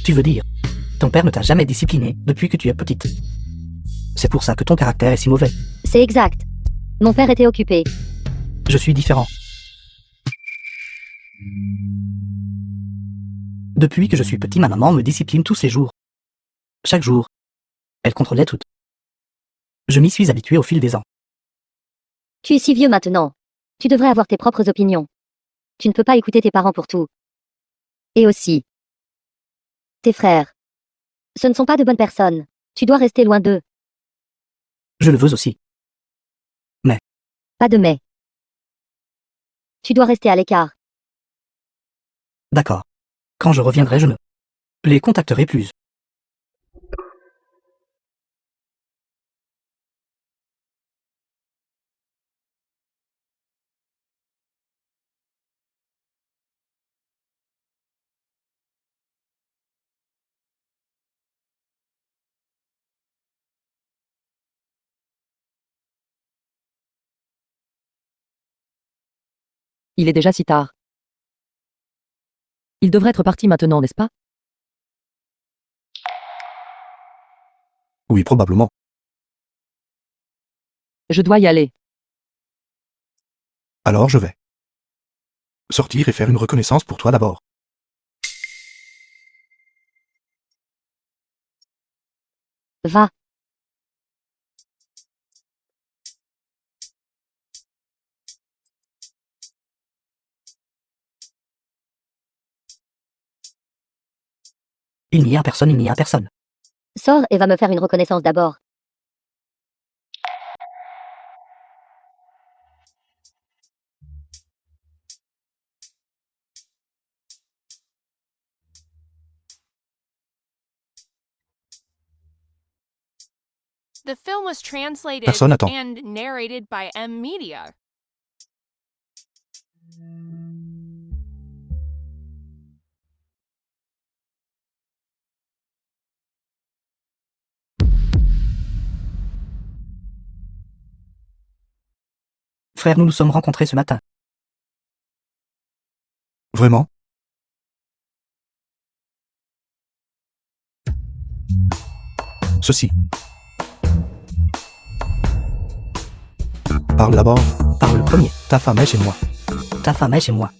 Tu veux dire, ton père ne t'a jamais discipliné depuis que tu es petite. C'est pour ça que ton caractère est si mauvais. C'est exact. Mon père était occupé. Je suis différent. Depuis que je suis petit, ma maman me discipline tous les jours. Chaque jour. Elle contrôlait tout. Je m'y suis habitué au fil des ans. Tu es si vieux maintenant. Tu devrais avoir tes propres opinions. Tu ne peux pas écouter tes parents pour tout. Et aussi, tes frères. Ce ne sont pas de bonnes personnes. Tu dois rester loin d'eux. Je le veux aussi. Pas de mais. Tu dois rester à l'écart. D'accord. Quand je reviendrai, je ne les contacterai plus. Il est déjà si tard. Il devrait être parti maintenant, n'est-ce pas? Oui, probablement. Je dois y aller. Alors je vais sortir et faire une reconnaissance pour toi d'abord. Va. Il n'y a personne, il n'y a personne. Sors et va me faire une reconnaissance d'abord. The film was translated Personne attend. and narrated by M Media. Frère, nous nous sommes rencontrés ce matin. Vraiment? Ceci. Parle d'abord. Par le premier. Ta femme est chez moi. Ta femme est chez moi.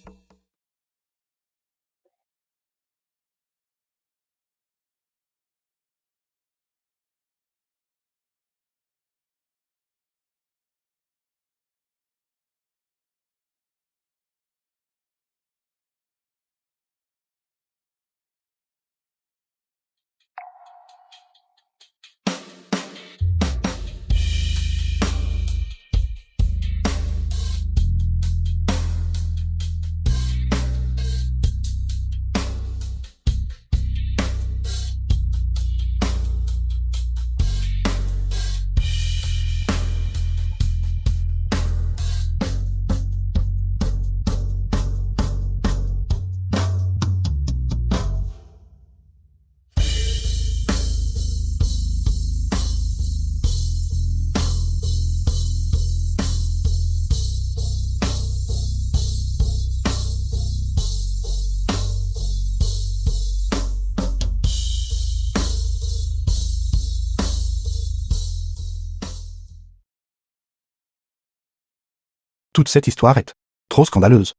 Toute cette histoire est trop scandaleuse.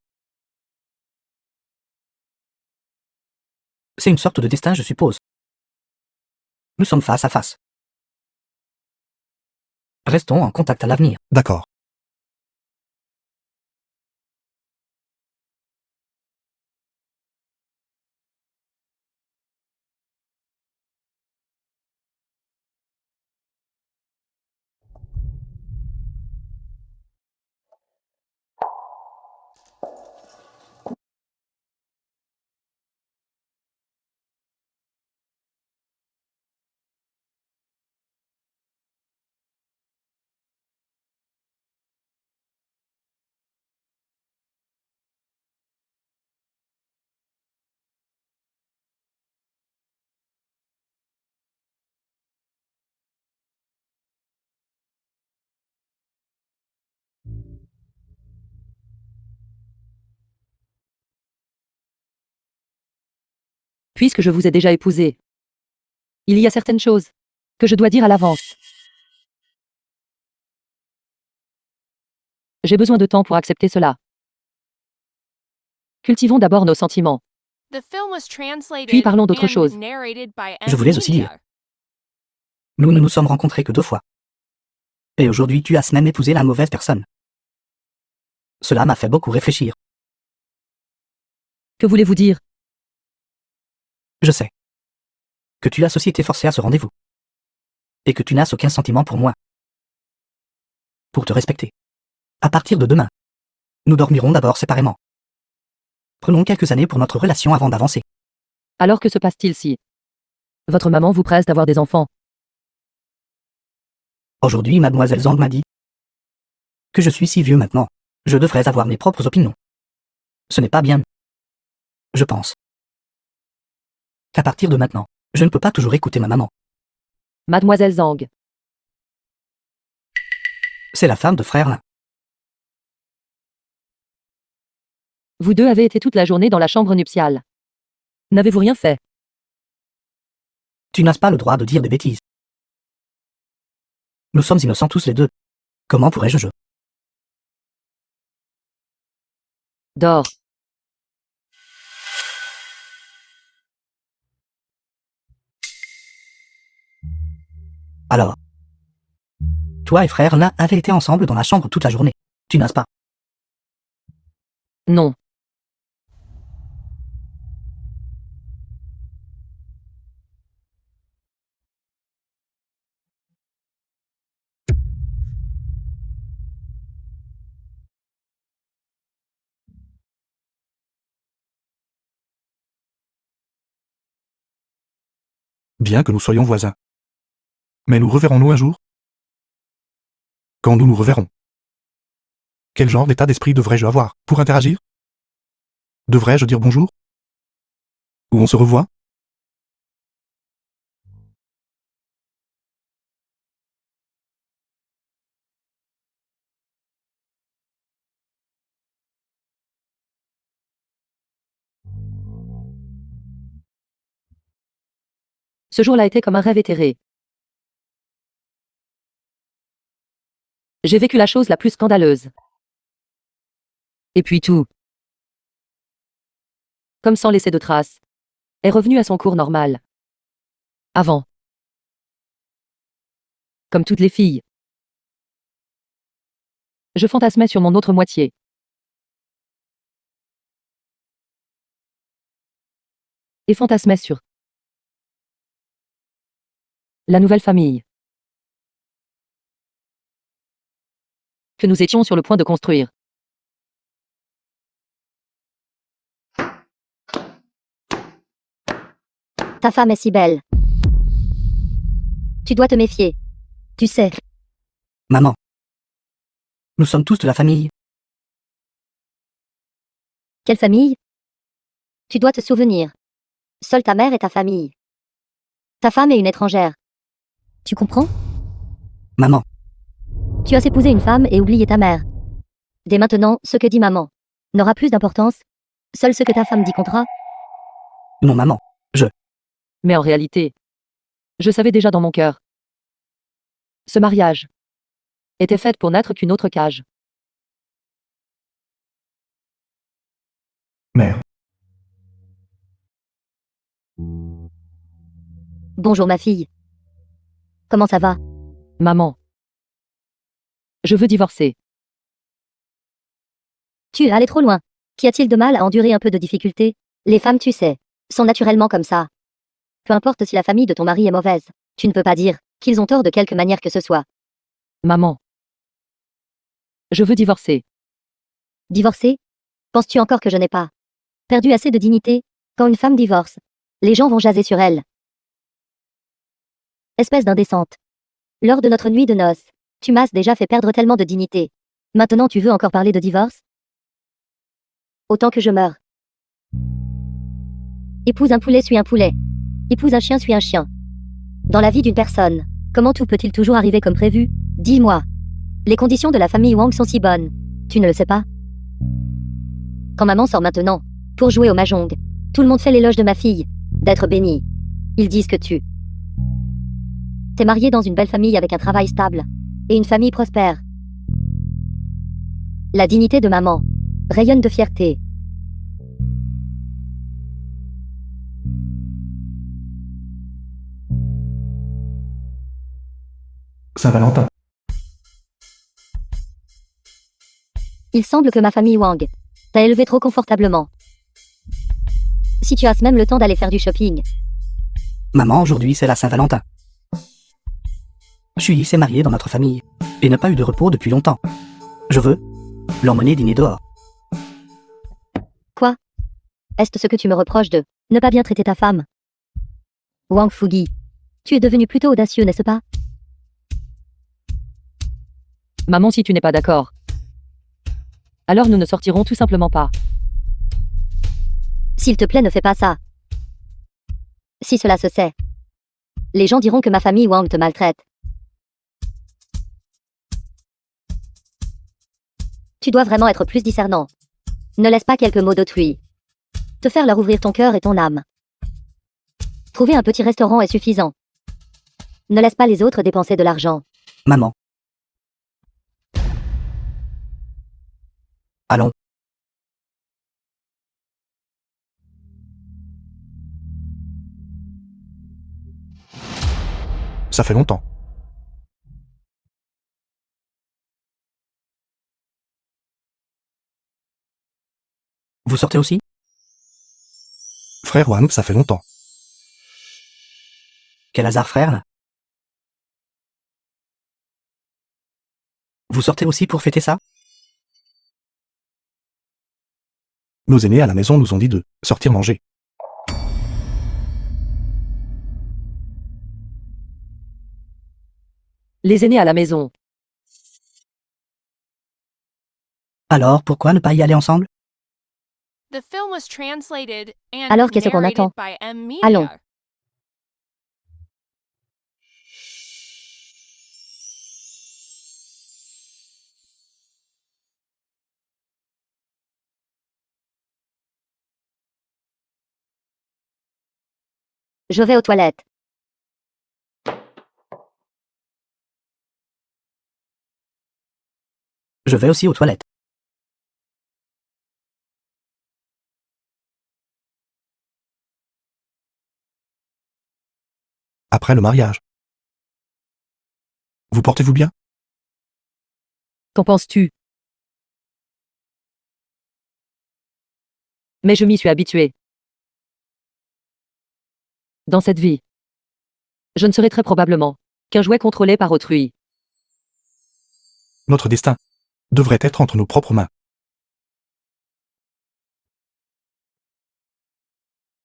C'est une sorte de destin, je suppose. Nous sommes face à face. Restons en contact à l'avenir. D'accord. Puisque je vous ai déjà épousé, il y a certaines choses que je dois dire à l'avance. J'ai besoin de temps pour accepter cela. Cultivons d'abord nos sentiments. The film was translated Puis parlons d'autre and chose. narrated by Je voulais aussi Media. dire. Nous ne nous sommes rencontrés que 2 fois. Et aujourd'hui tu as même épousé la mauvaise personne. Cela m'a fait beaucoup réfléchir. Que voulez-vous dire? Je sais. Que tu as aussi été forcé à ce rendez-vous. Et que tu n'as aucun sentiment pour moi. Pour te respecter. À partir de demain. Nous dormirons d'abord séparément. Prenons quelques années pour notre relation avant d'avancer. Alors que se passe-t-il si votre maman vous presse d'avoir des enfants? Aujourd'hui, mademoiselle Zhang m'a dit que je suis si vieux maintenant. Je devrais avoir mes propres opinions. Ce n'est pas bien. Je pense qu'à partir de maintenant, je ne peux pas toujours écouter ma maman. Mademoiselle Zhang, C'est la femme de frère Lin. vous deux avez été toute la journée dans la chambre nuptiale. N'avez-vous rien fait? Tu n'as pas le droit de dire des bêtises. Nous sommes innocents tous les deux. Comment pourrais-je Dors. Alors, toi et frère Lin avaient été ensemble dans la chambre toute la journée. Tu n'as pas. Non. Bien que nous soyons voisins. Mais nous reverrons-nous un jour? Quand nous nous reverrons? Quel genre d'état d'esprit devrais-je avoir pour interagir? Devrais-je dire bonjour? Ou on se revoit? Ce jour-là était comme un rêve éthéré. J'ai vécu la chose la plus scandaleuse. Et puis tout, comme sans laisser de traces, est revenu à son cours normal. Avant. Comme toutes les filles. Je fantasmais sur mon autre moitié. Et fantasmais sur la nouvelle famille que nous étions sur le point de construire. Ta femme est si belle. Tu dois te méfier. Tu sais. Maman. Nous sommes tous de la famille. Quelle famille? Tu dois te souvenir. Seule ta mère est ta famille. Ta femme est une étrangère. Tu comprends? Maman. Tu as épousé une femme et oublié ta mère. Dès maintenant, ce que dit maman n'aura plus d'importance. Seul ce que ta femme dit comptera. Non, maman. Mais en réalité, je savais déjà dans mon cœur. Ce mariage était fait pour n'être qu'une autre cage. Mère. Bonjour ma fille. Comment ça va? Maman. Je veux divorcer. Tu es allé trop loin. Qu'y a-t-il de mal à endurer un peu de difficulté? Les femmes, tu sais, sont naturellement comme ça. Peu importe si la famille de ton mari est mauvaise, tu ne peux pas dire qu'ils ont tort de quelque manière que ce soit. Maman. Je veux divorcer. Divorcer? Penses-tu encore que je n'ai pas perdu assez de dignité? Quand une femme divorce, les gens vont jaser sur elle. Espèce d'indécente. Lors de notre nuit de noces, tu m'as déjà fait perdre tellement de dignité. Maintenant tu veux encore parler de divorce? Autant que je meure. Épouse un poulet suit un poulet. Épouse un chien suit un chien. Dans la vie d'une personne, comment tout peut-il toujours arriver comme prévu? Dis-moi. Les conditions de la famille Wang sont si bonnes. Tu ne le sais pas? Quand maman sort maintenant, pour jouer au mahjong, tout le monde fait l'éloge de ma fille. d'être béni. Ils disent que tu t'es marié dans une belle famille avec un travail stable et une famille prospère. La dignité de maman rayonne de fierté. Saint-Valentin. Il semble que ma famille Wang t'a élevé trop confortablement. Si tu as même le temps d'aller faire du shopping. Maman, aujourd'hui c'est la Saint-Valentin. Chui s'est marié dans notre famille et n'a pas eu de repos depuis longtemps. Je veux l'emmener dîner dehors. Quoi? Est-ce ce que tu me reproches de ne pas bien traiter ta femme? Wang Fugi, tu es devenu plutôt audacieux, n'est-ce pas? Maman, si tu n'es pas d'accord, alors nous ne sortirons tout simplement pas. S'il te plaît, ne fais pas ça. Si cela se sait, les gens diront que ma famille Wang te maltraite. Tu dois vraiment être plus discernant. Ne laisse pas quelques mots d'autrui te faire leur ouvrir ton cœur et ton âme. Trouver un petit restaurant est suffisant. Ne laisse pas les autres dépenser de l'argent. Maman. Allons. Ça fait longtemps. Vous sortez aussi? Frère Wang, ça fait longtemps. Quel hasard, frère. Vous sortez aussi pour fêter ça? Nos aînés à la maison nous ont dit de sortir manger. Les aînés à la maison. Alors pourquoi ne pas y aller ensemble? The film was translated and Alors, qu'est-ce qu'on narrated attend? by M. Media. Allons. Je vais aux toilettes. Je vais aussi aux toilettes. Après le mariage. Vous portez-vous bien? Qu'en penses-tu? Mais je m'y suis habituée. Dans cette vie, je ne serai très probablement qu'un jouet contrôlé par autrui. Notre destin devrait être entre nos propres mains.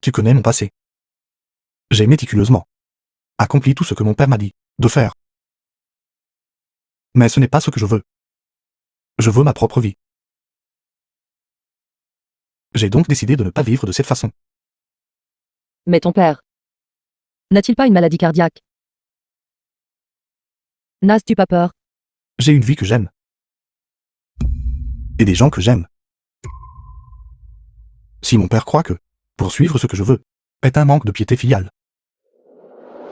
Tu connais mon passé. J'ai méticuleusement accompli tout ce que mon père m'a dit de faire. Mais ce n'est pas ce que je veux. Je veux ma propre vie. J'ai donc décidé de ne pas vivre de cette façon. Mais ton père n'a-t-il pas une maladie cardiaque? N'as-tu pas peur? J'ai une vie que j'aime. Et des gens que j'aime. Si mon père croit que poursuivre ce que je veux est un manque de piété filiale,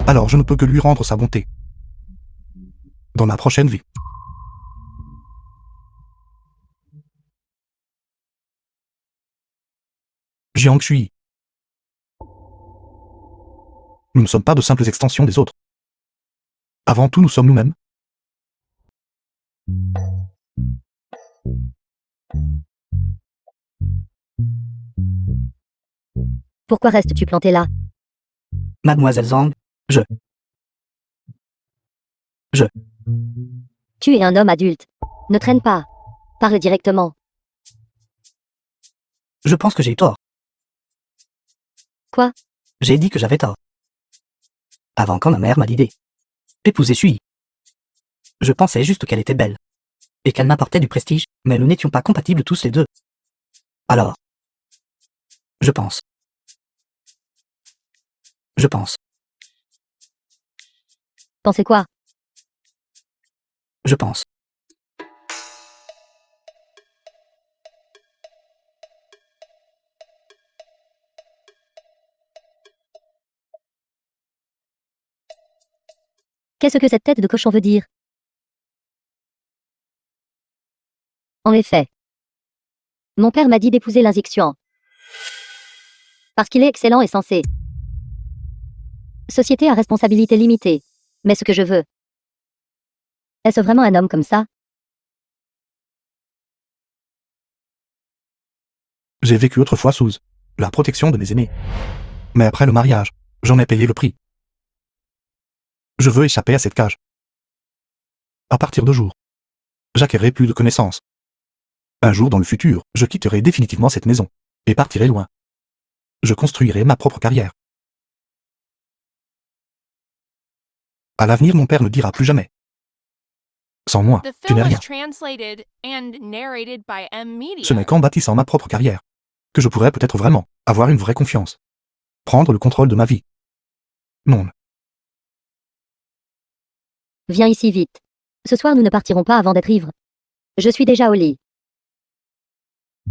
alors je ne peux que lui rendre sa bonté. Dans ma prochaine vie. Jiang Shui. Nous ne sommes pas de simples extensions des autres. Avant tout, nous sommes nous-mêmes. Pourquoi restes-tu planté là? Mademoiselle Zhang, Tu es un homme adulte. Ne traîne pas. Parle directement. je pense que j'ai tort. Quoi? J'ai dit que j'avais tort. Avant quand ma mère m'a l'idée. Épouser Shui. Je pensais juste qu'elle était belle. Et qu'elle m'apportait du prestige, mais nous n'étions pas compatibles tous les deux. Alors. Je pense. Pensez quoi? Je pense. Qu'est-ce que cette tête de cochon veut dire? En effet. Mon père m'a dit d'épouser l'injection. Parce qu'il est excellent et sensé. Société à responsabilité limitée. Mais ce que je veux. Est-ce vraiment un homme comme ça? J'ai vécu autrefois sous la protection de mes aînés. Mais après le mariage, j'en ai payé le prix. Je veux échapper à cette cage. À partir de jour, j'acquerrai plus de connaissances. Un jour dans le futur, je quitterai définitivement cette maison et partirai loin. Je construirai ma propre carrière. À l'avenir, mon père ne dira plus jamais. Sans moi, The tu film n'es was rien. translated and narrated by M Media. Ce n'est qu'en bâtissant ma propre carrière que je pourrais peut-être vraiment avoir une vraie confiance. Prendre le contrôle de ma vie. Non. Viens ici vite. Ce soir nous ne partirons pas avant d'être ivres. Je suis déjà au lit.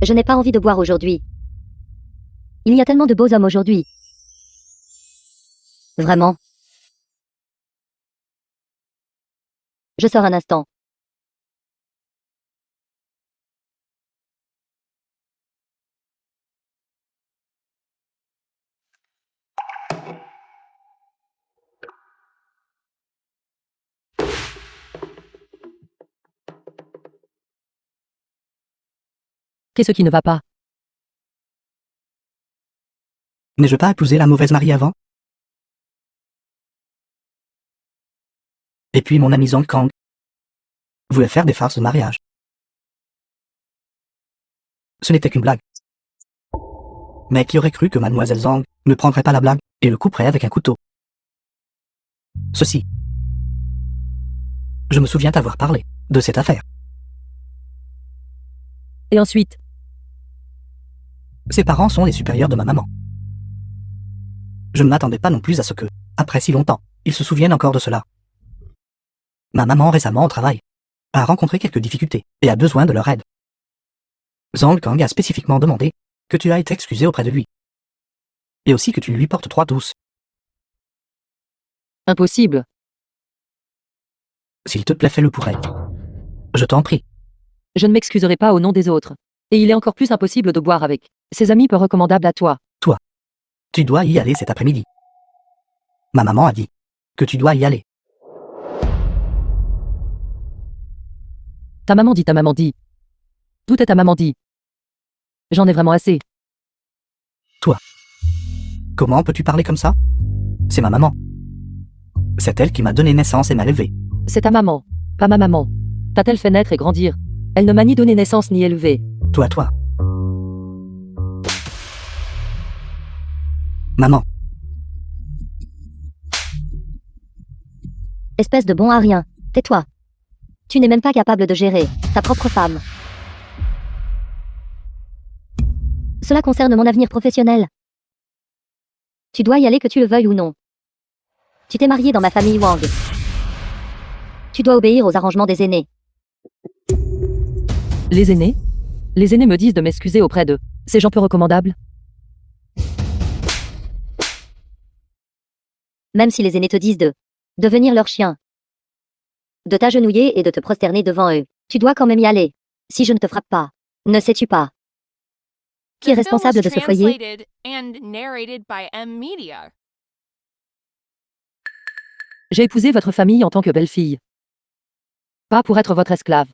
Je n'ai pas envie de boire aujourd'hui. Il y a tellement de beaux hommes aujourd'hui. Vraiment. Je sors un instant. Qu'est-ce qui ne va pas? N'ai-je pas épousé la mauvaise Marie avant? Et puis mon ami Zhang Kang voulait faire des farces de mariage. Ce n'était qu'une blague. Mais qui aurait cru que mademoiselle Zhang ne prendrait pas la blague et le couperait avec un couteau? Ceci. Je me souviens t'avoir parlé de cette affaire. Et ensuite? Ses parents sont les supérieurs de ma maman. Je ne m'attendais pas non plus à ce que, après si longtemps, ils se souviennent encore de cela. Ma maman récemment au travail a rencontré quelques difficultés et a besoin de leur aide. Zhang Kang a spécifiquement demandé que tu ailles t'excuser auprès de lui. Et aussi que tu lui portes 3 douces. Impossible. S'il te plaît, fais-le pour elle. Je t'en prie. Je ne m'excuserai pas au nom des autres. Et il est encore plus impossible de boire avec ses amis peu recommandables à toi. Tu dois y aller cet après-midi. Ma maman a dit que tu dois y aller. Ta maman dit. Tout est ta maman dit. J'en ai vraiment assez. Comment peux-tu parler comme ça? C'est ma maman. C'est elle qui m'a donné naissance et m'a élevé. C'est ta maman, pas ma maman. T'a-t-elle fait naître et grandir? Elle ne m'a ni donné naissance ni élevé. Toi. Maman, Espèce de bon à rien. Tais-toi. Tu n'es même pas capable de gérer ta propre femme. Cela concerne mon avenir professionnel. Tu dois y aller que tu le veuilles ou non. Tu t'es marié dans ma famille Wang. Tu dois obéir aux arrangements des aînés. Les aînés? Les aînés me disent de m'excuser auprès d'eux. Ces gens peu recommandables? Même si les aînés te disent de devenir leur chien. De t'agenouiller et de te prosterner devant eux. Tu dois quand même y aller. Si je ne te frappe pas. Ne sais-tu pas? Qui est The film was responsable de ce foyer? translated and narrated by M Media. J'ai épousé votre famille en tant que belle-fille. Pas pour être votre esclave.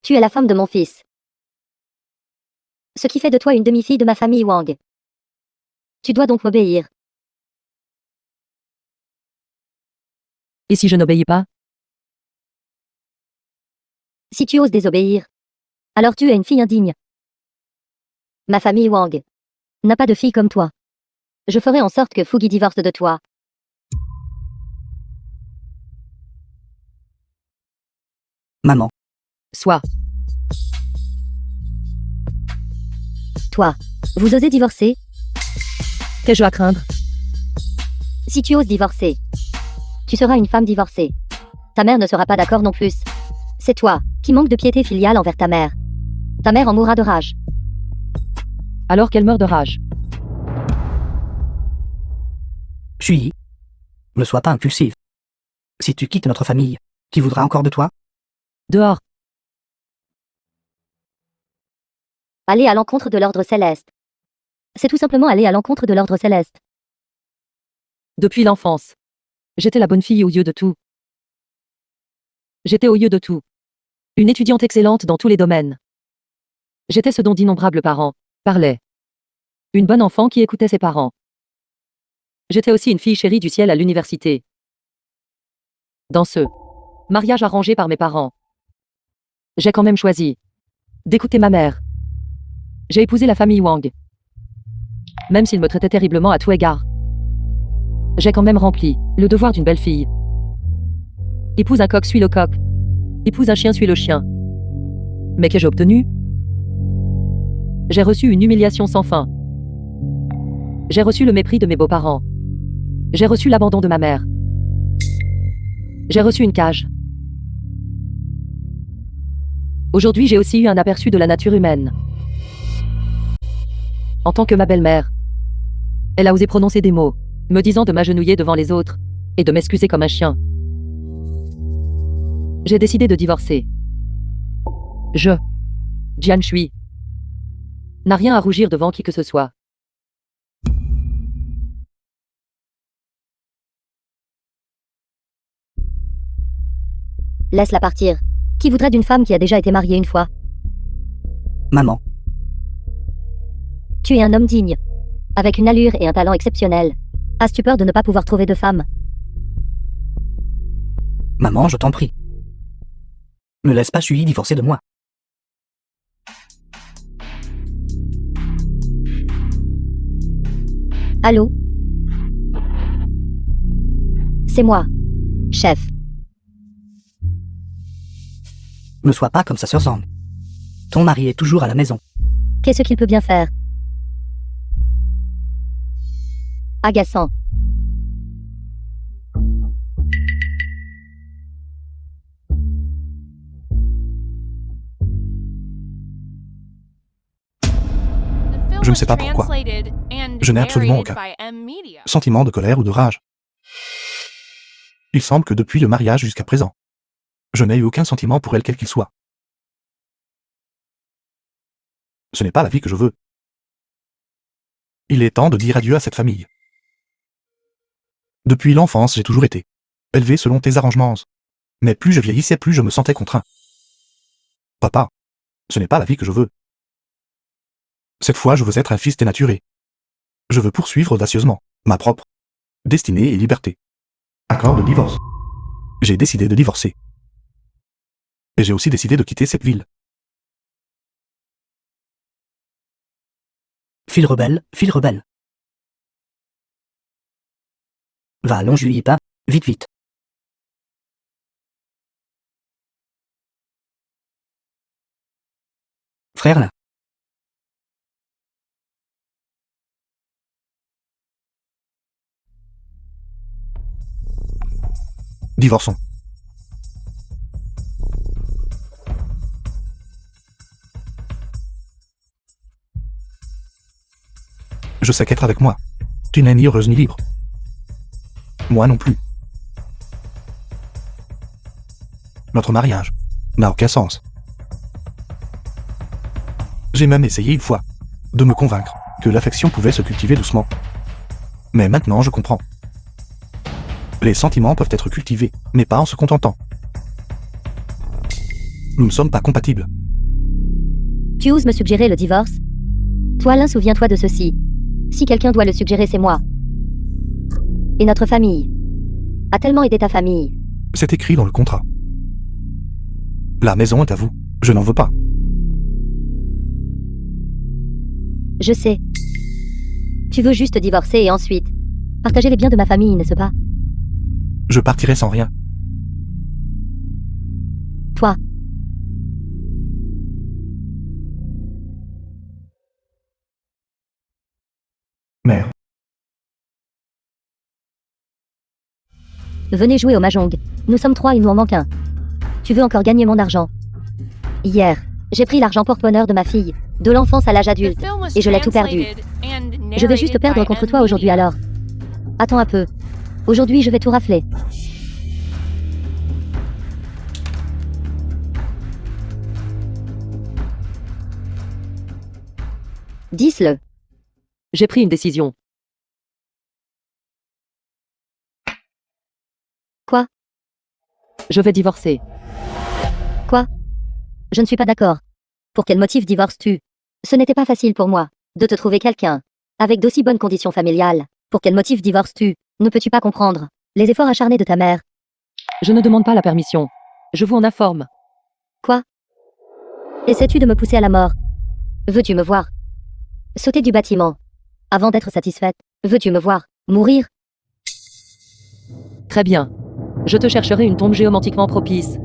Tu es la femme de mon fils. Ce qui fait de toi une demi-fille de ma famille Wang. Tu dois donc m'obéir. Et si je n'obéis pas? Si tu oses désobéir, alors tu es une fille indigne. Ma famille Wang n'a pas de fille comme toi. Je ferai en sorte que Fugi divorce de toi. maman, Soit. Toi, vous osez divorcer? Qu'ai-je à craindre? Si tu oses divorcer, tu seras une femme divorcée. Ta mère ne sera pas d'accord non plus. C'est toi qui manque de piété filiale envers ta mère. Ta mère en mourra de rage. Alors qu'elle meurt de rage. Chui. Ne sois pas impulsive. Si tu quittes notre famille, qui voudra encore de toi? Dehors. Aller à l'encontre de l'ordre céleste. C'est tout simplement aller à l'encontre de l'ordre céleste. Depuis l'enfance. J'étais la bonne fille aux yeux de tout. J'étais aux yeux de tout. Une étudiante excellente dans tous les domaines. J'étais ce dont d'innombrables parents parlaient. Une bonne enfant qui écoutait ses parents. J'étais aussi une fille chérie du ciel à l'université. Dans ce mariage arrangé par mes parents, j'ai quand même choisi d'écouter ma mère. J'ai épousé la famille Wang. Même s'ils me traitaient terriblement à tout égard, j'ai quand même rempli le devoir d'une belle fille. Épouse un coq suit le coq. Épouse un chien suit le chien. Mais qu'ai-je obtenu? J'ai reçu une humiliation sans fin. J'ai reçu le mépris de mes beaux-parents. J'ai reçu l'abandon de ma mère. J'ai reçu une cage. Aujourd'hui, j'ai aussi eu un aperçu de la nature humaine. En tant que ma belle-mère, elle a osé prononcer des mots, me disant de m'agenouiller devant les autres et de m'excuser comme un chien. J'ai décidé de divorcer. Jian Shui, n'a rien à rougir devant qui que ce soit. Laisse-la partir. Qui voudrait d'une femme qui a déjà été mariée une fois? Maman, Tu es un homme digne, avec une allure et un talent exceptionnels. As-tu peur de ne pas pouvoir trouver de femme? maman, je t'en prie. Ne laisse pas Shui divorcer de moi. Allô? C'est moi, chef. Ne sois pas comme sa sœur Zhang. Ton mari est toujours à la maison. Qu'est-ce qu'il peut bien faire? Agaçant. Je ne sais pas pourquoi. Je n'ai absolument aucun sentiment de colère ou de rage. Il semble que depuis le mariage jusqu'à présent, je n'ai eu aucun sentiment pour elle quel qu'il soit. Ce n'est pas la vie que je veux. Il est temps de dire adieu à cette famille. Depuis l'enfance, j'ai toujours été élevé selon tes arrangements. Mais plus je vieillissais, plus je me sentais contraint. Papa, ce n'est pas la vie que je veux. Cette fois, je veux être un fils dénaturé. Je veux poursuivre audacieusement ma propre destinée et liberté. Accord de divorce. J'ai décidé de divorcer. Et j'ai aussi décidé de quitter cette ville. File rebelle, file rebelle. Va allons Julie pas, vite vite. Frère là. Divorçons. Je sais qu'être avec moi, tu n'es ni heureuse ni libre. Moi non plus. Notre mariage n'a aucun sens. J'ai même essayé une fois de me convaincre que l'affection pouvait se cultiver doucement. Mais maintenant je comprends. Les sentiments peuvent être cultivés, mais pas en se contentant. Nous ne sommes pas compatibles. Tu oses me suggérer le divorce? Toi l'un, souviens-toi de ceci. Si quelqu'un doit le suggérer, c'est moi. Et notre famille a tellement aidé ta famille. C'est écrit dans le contrat. La maison est à vous. Je n'en veux pas. Je sais. Tu veux juste divorcer et ensuite partager les biens de ma famille, n'est-ce pas? Je partirai sans rien. Toi. Mère. Venez jouer au mahjong. Nous sommes 3, il nous en manque un. Tu veux encore gagner mon argent? Hier, j'ai pris l'argent porte-bonheur de ma fille, de l'enfance à l'âge adulte, et je l'ai tout perdu. Je vais juste perdre contre toi aujourd'hui alors. Attends un peu. Aujourd'hui, je vais tout rafler. Dis-le. J'ai pris une décision. Quoi? Je vais divorcer. Quoi? Je ne suis pas d'accord. Pour quel motif divorces-tu? Ce n'était pas facile pour moi de te trouver quelqu'un avec d'aussi bonnes conditions familiales. Pour quel motif divorces-tu? Ne peux-tu pas comprendre les efforts acharnés de ta mère? Je ne demande pas la permission. Je vous en informe. Quoi? Essaies-tu de me pousser à la mort? Veux-tu me voir sauter du bâtiment avant d'être satisfaite? Veux-tu me voir mourir? Très bien. Je te chercherai une tombe géomantiquement propice.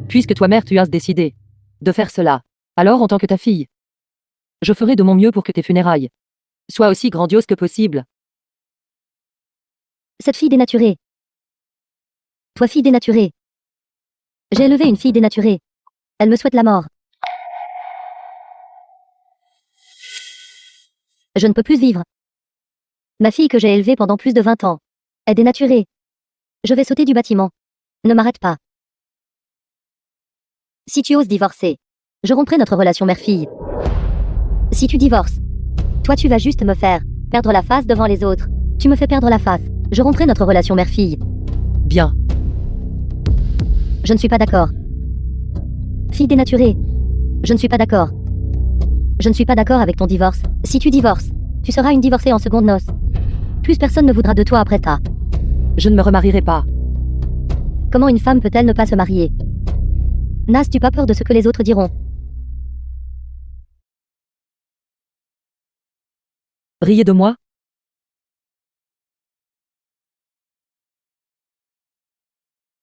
Puisque toi mère tu as décidé de faire cela, alors en tant que ta fille, je ferai de mon mieux pour que tes funérailles soient aussi grandioses que possible. Cette fille dénaturée. Toi fille dénaturée. J'ai élevé une fille dénaturée. Elle me souhaite la mort. Je ne peux plus vivre. Ma fille que j'ai élevée pendant plus de 20 ans est dénaturée. Je vais sauter du bâtiment. Ne m'arrête pas. Si tu oses divorcer, je romprai notre relation mère-fille. Si tu divorces, toi tu vas juste me faire perdre la face devant les autres. Tu me fais perdre la face. Je romprai notre relation mère-fille. Bien. Je ne suis pas d'accord. Fille dénaturée. Je ne suis pas d'accord. Je ne suis pas d'accord avec ton divorce. Si tu divorces, tu seras une divorcée en seconde noce. Plus personne ne voudra de toi après ça. Je ne me remarierai pas. Comment une femme peut-elle ne pas se marier? N'as-tu pas peur de ce que les autres diront? Riez de moi?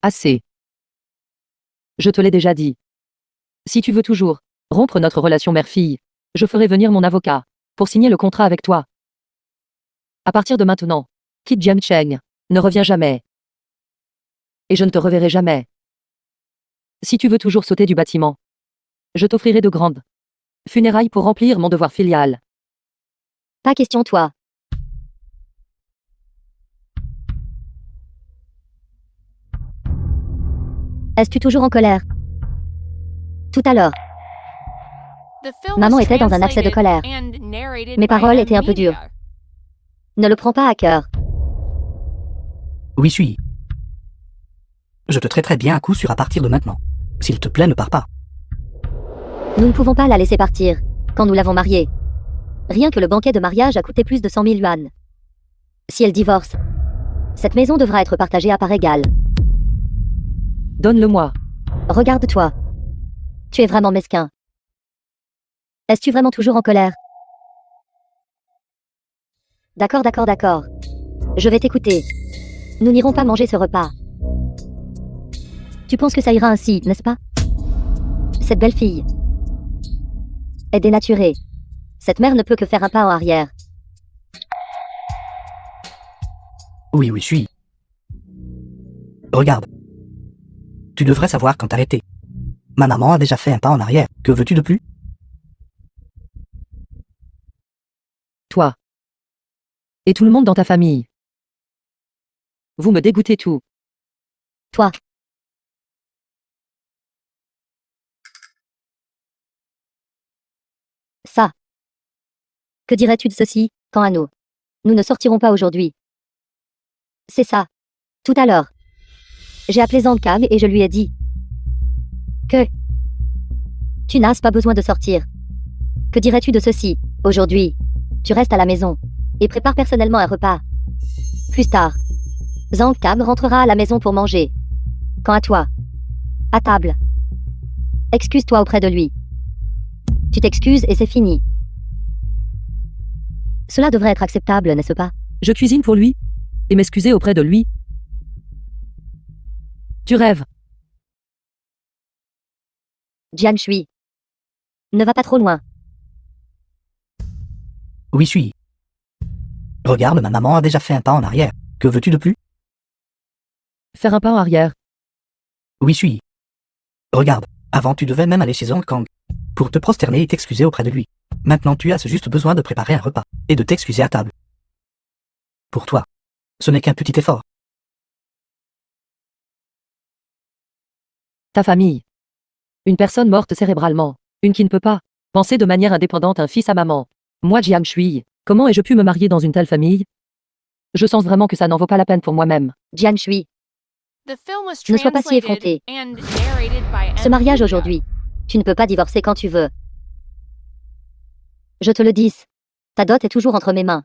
Assez. Je te l'ai déjà dit. Si tu veux toujours rompre notre relation mère-fille, je ferai venir mon avocat pour signer le contrat avec toi. À partir de maintenant, quitte Jian Cheng, ne reviens jamais. Et je ne te reverrai jamais. Si tu veux toujours sauter du bâtiment, je t'offrirai de grandes funérailles pour remplir mon devoir filial. Pas question toi. Es-tu toujours en colère? Tout à l'heure. The film Maman was était dans un accès de colère. translated and narrated Mes by paroles M étaient un peu Media. dures. Ne le prends pas à cœur. Oui, suis. Je te traiterai bien à coup sûr à partir de maintenant. S'il te plaît, ne pars pas. Nous ne pouvons pas la laisser partir quand nous l'avons mariée. Rien que le banquet de mariage a coûté plus de 100 000 yuan. Si elle divorce, cette maison devra être partagée à part égale. Donne-le-moi. Regarde-toi. Tu es vraiment mesquin. Es-tu vraiment toujours en colère? D'accord, d'accord, d'accord. Je vais t'écouter. Nous n'irons pas manger ce repas. Tu penses que ça ira ainsi, n'est-ce pas? Cette belle fille est dénaturée. Cette mère ne peut que faire un pas en arrière. Oui, oui, suis. Regarde. Tu devrais savoir quand t'arrêter. Ma maman a déjà fait un pas en arrière. Que veux-tu de plus? Toi. Et tout le monde dans ta famille. Vous me dégoûtez tout. Toi. Ça. Que dirais-tu de ceci, quant à nous? Nous ne sortirons pas aujourd'hui. C'est ça. Tout à l'heure. J'ai appelé Zankam et je lui ai dit que tu n'as pas besoin de sortir. Que dirais-tu de ceci? Aujourd'hui, tu restes à la maison et prépares personnellement un repas. Plus tard, Zankam rentrera à la maison pour manger. Quant à toi, à table. Excuse-toi auprès de lui. Tu t'excuses et c'est fini. Cela devrait être acceptable, n'est-ce pas? Je cuisine pour lui et m'excuser auprès de lui. Tu rêves. Jian Shui. Ne va pas trop loin. Oui, suis. Regarde, ma maman a déjà fait un pas en arrière. Que veux-tu de plus? Faire un pas en arrière. Oui, suis. Regarde, avant tu devais même aller chez Zhang Kang pour te prosterner et t'excuser auprès de lui. Maintenant tu as juste besoin de préparer un repas et de t'excuser à table. Pour toi, ce n'est qu'un petit effort. Ta famille. Une personne morte cérébralement. Une qui ne peut pas penser de manière indépendante un fils à maman. Moi, Jiang Shui, comment ai-je pu me marier dans une telle famille? Je sens vraiment que ça n'en vaut pas la peine pour moi-même. Jiang Shui, The film was Ne sois pas si translated effronté. and narrated by ce M. mariage Media. aujourd'hui, tu ne peux pas divorcer quand tu veux. Je te le dis. Ta dot est toujours entre mes mains.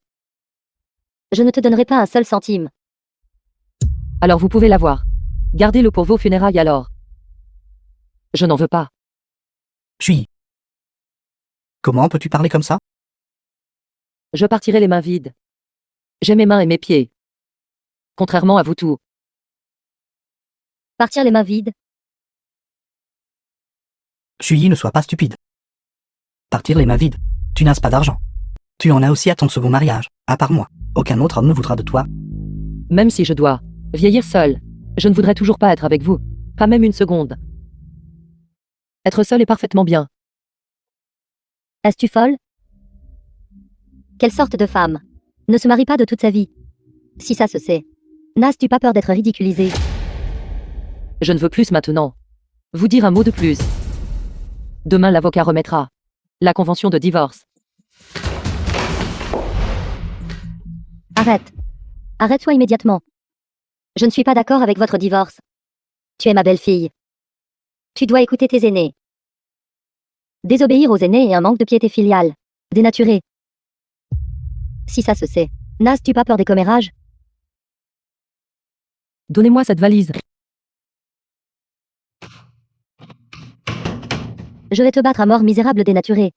Je ne te donnerai pas un seul centime. Alors vous pouvez l'avoir. Gardez-le pour vos funérailles alors. Je n'en veux pas. Chui. Comment peux-tu parler comme ça? Je partirai les mains vides. J'ai mes mains et mes pieds. Contrairement à vous tous. Partir les mains vides, Chui, ne sois pas stupide. Partir les mains vides. Tu n'as pas d'argent. Tu en as aussi à ton second mariage. À part moi, aucun autre homme ne voudra de toi. Même si je dois vieillir seul, je ne voudrais toujours pas être avec vous. Pas même une seconde. Être seul est parfaitement bien. Es-tu folle? Quelle sorte de femme ne se marie pas de toute sa vie? Si ça se sait. N'as-tu pas peur d'être ridiculisé? Je ne veux plus maintenant. Vous dire un mot de plus. Demain l'avocat remettra la convention de divorce. Arrête. Arrête-toi immédiatement. Je ne suis pas d'accord avec votre divorce. Tu es ma belle-fille. Tu dois écouter tes aînés. Désobéir aux aînés est un manque de piété filiale. Dénaturé. Si ça se sait. N'as-tu pas peur des commérages? Donnez-moi cette valise. Je vais te battre à mort, misérable dénaturé.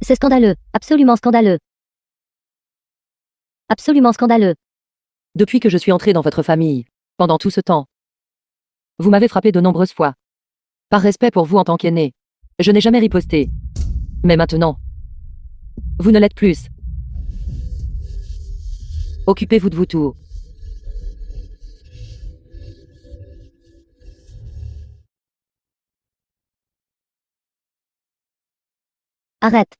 C'est scandaleux, absolument scandaleux. Absolument scandaleux. Depuis que je suis entré dans votre famille, pendant tout ce temps, vous m'avez frappé de nombreuses fois. Par respect pour vous en tant qu'aîné, je n'ai jamais riposté. Mais maintenant, vous ne l'êtes plus. Occupez-vous de vous tous. Arrête.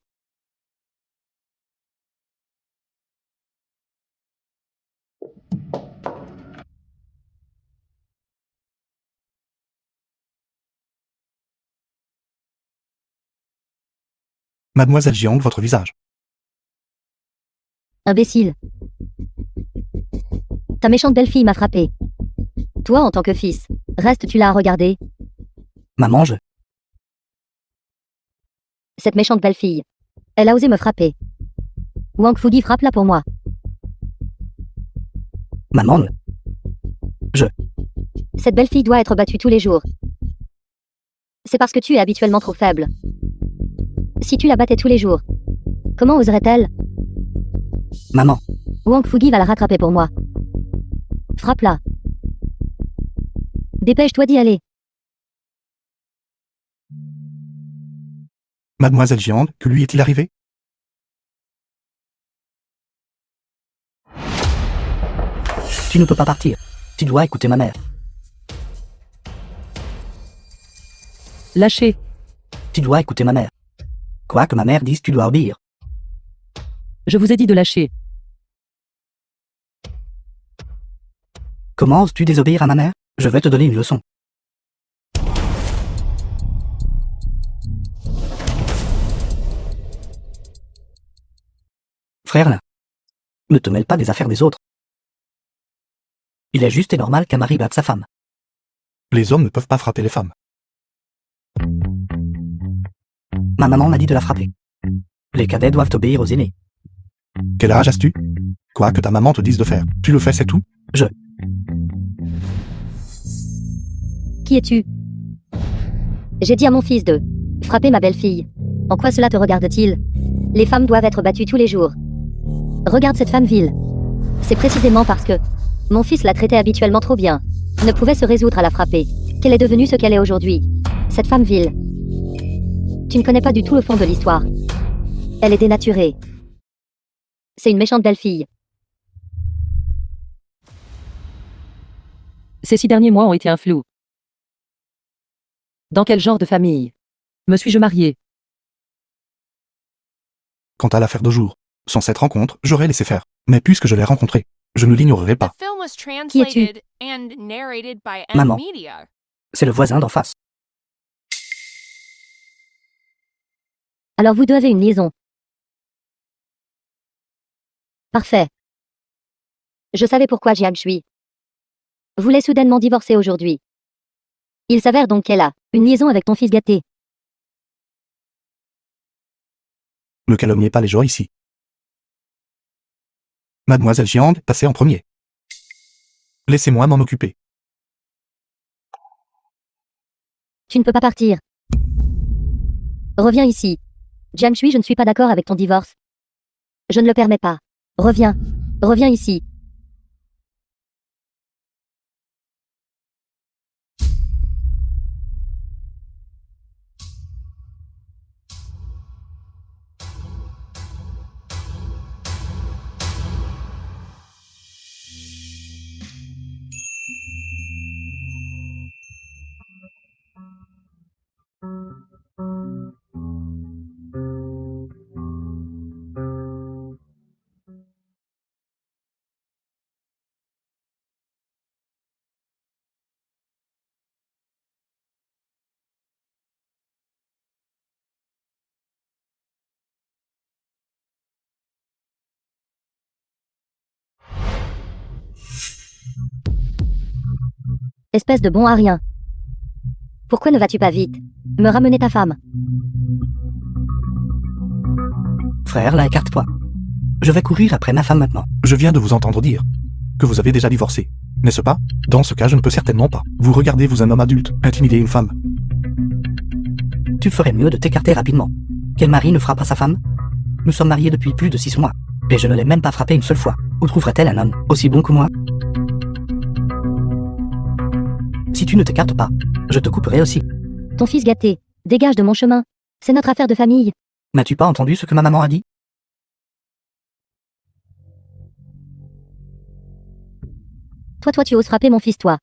Mademoiselle Jiang, votre visage. Imbécile. Ta méchante belle-fille m'a frappé. Toi, en tant que fils, restes-tu là à regarder? Maman, Cette méchante belle-fille. Elle a osé me frapper. Wang Fugi, frappe-la pour moi. Maman, Cette belle-fille doit être battue tous les jours. C'est parce que tu es habituellement trop faible. Si tu la battais tous les jours, comment oserait-elle? maman, Wang Fugi va la rattraper pour moi. Frappe-la. Dépêche-toi d'y aller. Mademoiselle Jiang, que lui est-il arrivé? tu ne peux pas partir. Tu dois écouter ma mère. Lâchez. Tu dois écouter ma mère. Quoi que ma mère dise, tu dois obéir. Je vous ai dit de lâcher. Comment oses-tu désobéir à ma mère? Je vais te donner une leçon. Frère Lin, ne te mêle pas des affaires des autres. Il est juste et normal qu'un mari batte sa femme. Les hommes ne peuvent pas frapper les femmes. Ma maman m'a dit de la frapper. Les cadets doivent obéir aux aînés. Quel âge as-tu? Quoi que ta maman te dise de faire, tu le fais, c'est tout? Qui es-tu? J'ai dit à mon fils de frapper ma belle-fille. En quoi cela te regarde-t-il? Les femmes doivent être battues tous les jours. Regarde cette femme vile. C'est précisément parce que mon fils la traitait habituellement trop bien. Ne pouvait se résoudre à la frapper. Qu'elle est devenue ce qu'elle est aujourd'hui. Cette femme vile. Tu ne connais pas du tout le fond de l'histoire. Elle est dénaturée. C'est une méchante belle-fille. Ces 6 derniers mois ont été un flou. Dans quel genre de famille me suis-je marié? Quant à l'affaire de jour, sans cette rencontre, j'aurais laissé faire. Mais puisque je l'ai rencontré, Je ne l'ignorerai The pas. film was es-tu? translated and narrated by M Maman. Media. C'est le voisin d'en face. Alors vous deux avez une liaison. Parfait. Je savais pourquoi Jian Shui voulait soudainement divorcer aujourd'hui. Il s'avère donc qu'elle a une liaison avec ton fils gâté. Ne calomniez pas les gens ici. Mademoiselle Jiang, passez en premier. Laissez-moi m'en occuper. Tu ne peux pas partir. Reviens ici. Jian Shui, je ne suis pas d'accord avec ton divorce. Je ne le permets pas. Reviens. Reviens ici. Espèce de bon à rien. Pourquoi ne vas-tu pas vite me ramener ta femme? Frère, là, écarte-toi. Je vais courir après ma femme maintenant. Je viens de vous entendre dire que vous avez déjà divorcé, n'est-ce pas? Dans ce cas, je ne peux certainement pas. Vous regardez, vous un homme adulte, intimider une femme. Tu ferais mieux de t'écarter rapidement. Quel mari ne frappe pas sa femme? Nous sommes mariés depuis plus de 6 mois, et je ne l'ai même pas frappé une seule fois. Où trouverait-elle un homme aussi bon que moi? Si tu ne t'écartes pas, je te couperai aussi. Ton fils gâté. Dégage de mon chemin. C'est notre affaire de famille. N'as-tu pas entendu ce que ma maman a dit? Toi, tu oses frapper mon fils, toi.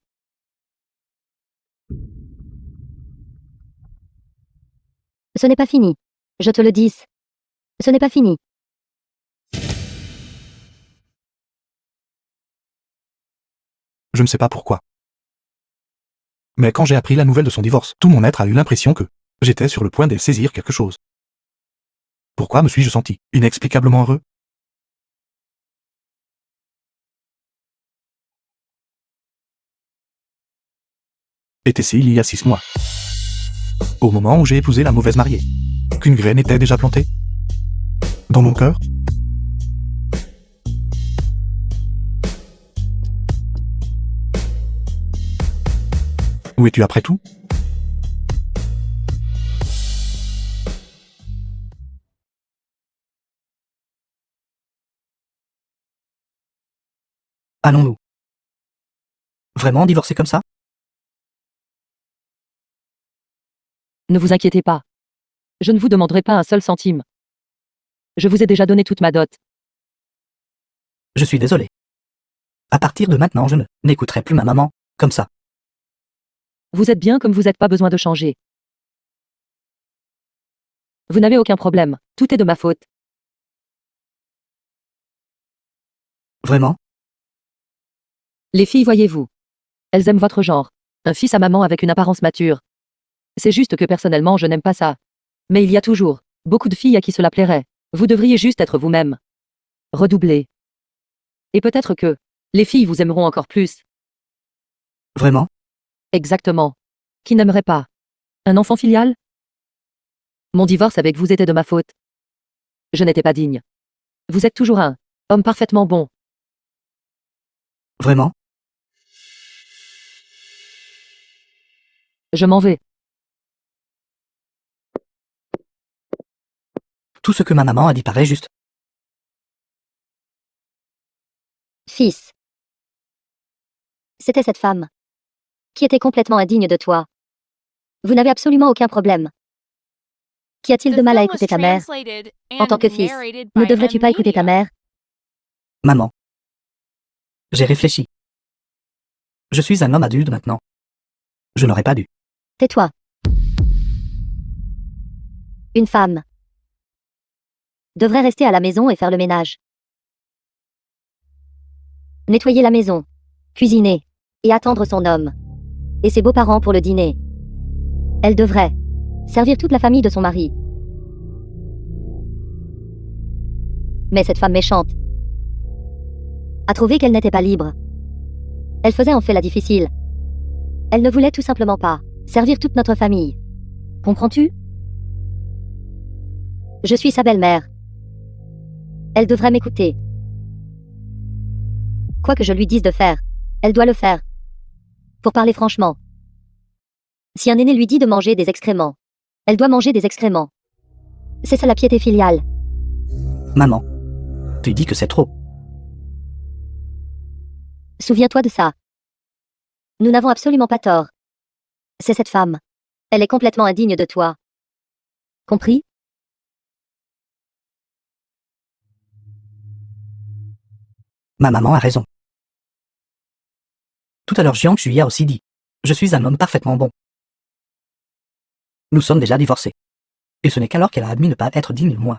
Ce n'est pas fini. Je te le dis. Ce n'est pas fini. Je ne sais pas pourquoi. Mais quand j'ai appris la nouvelle de son divorce, tout mon être a eu l'impression que j'étais sur le point de saisir quelque chose. Pourquoi me suis-je senti inexplicablement heureux? Était-ce il y a 6 mois? Au moment où j'ai épousé la mauvaise mariée, qu'une graine était déjà plantée? Dans mon cœur? Où es-tu après tout? Allons-nous vraiment divorcer comme ça? Ne vous inquiétez pas. Je ne vous demanderai pas un seul centime. Je vous ai déjà donné toute ma dot. Je suis désolé. À partir de maintenant, je n'écouterai plus ma maman, comme ça. Vous êtes bien comme vous n'êtes, pas besoin de changer. Vous n'avez aucun problème. Tout est de ma faute. Vraiment? Les filles, voyez-vous. Elles aiment votre genre. Un fils à maman avec une apparence mature. C'est juste que personnellement, je n'aime pas ça. Mais il y a toujours beaucoup de filles à qui cela plairait. Vous devriez juste être vous-même. Redoubler. Et peut-être que les filles vous aimeront encore plus. Vraiment? Exactement. Qui n'aimerait pas un enfant filial? Mon divorce avec vous était de ma faute. Je n'étais pas digne. Vous êtes toujours un homme parfaitement bon. Vraiment? Je m'en vais. Tout ce que ma maman a dit paraît juste. Fils. C'était cette femme qui était complètement indigne de toi. Vous n'avez absolument aucun problème. Qu'y a-t-il de mal à écouter ta mère? En tant que fils, ne devrais-tu pas écouter ta mère? Maman. J'ai réfléchi. Je suis un homme adulte maintenant. Je n'aurais pas dû. Tais-toi. Une femme devrait rester à la maison et faire le ménage. nettoyer la maison, cuisiner, et attendre son homme et ses beaux-parents pour le dîner. Elle devrait servir toute la famille de son mari. Mais cette femme méchante a trouvé qu'elle n'était pas libre. Elle faisait en fait la difficile. Elle ne voulait tout simplement pas servir toute notre famille. Comprends-tu? Je suis sa belle-mère. Elle devrait m'écouter. Quoi que je lui dise de faire, elle doit le faire. Pour parler franchement, si un aîné lui dit de manger des excréments, elle doit manger des excréments. C'est ça la piété filiale. Maman, tu dis que c'est trop. Souviens-toi de ça. Nous n'avons absolument pas tort. C'est cette femme. Elle est complètement indigne de toi. Compris? Ma maman a raison. Tout à l'heure, Jiang Shui a aussi dit. Je suis un homme parfaitement bon. Nous sommes déjà divorcés. Et ce n'est qu'alors qu'elle a admis ne pas être digne de moi.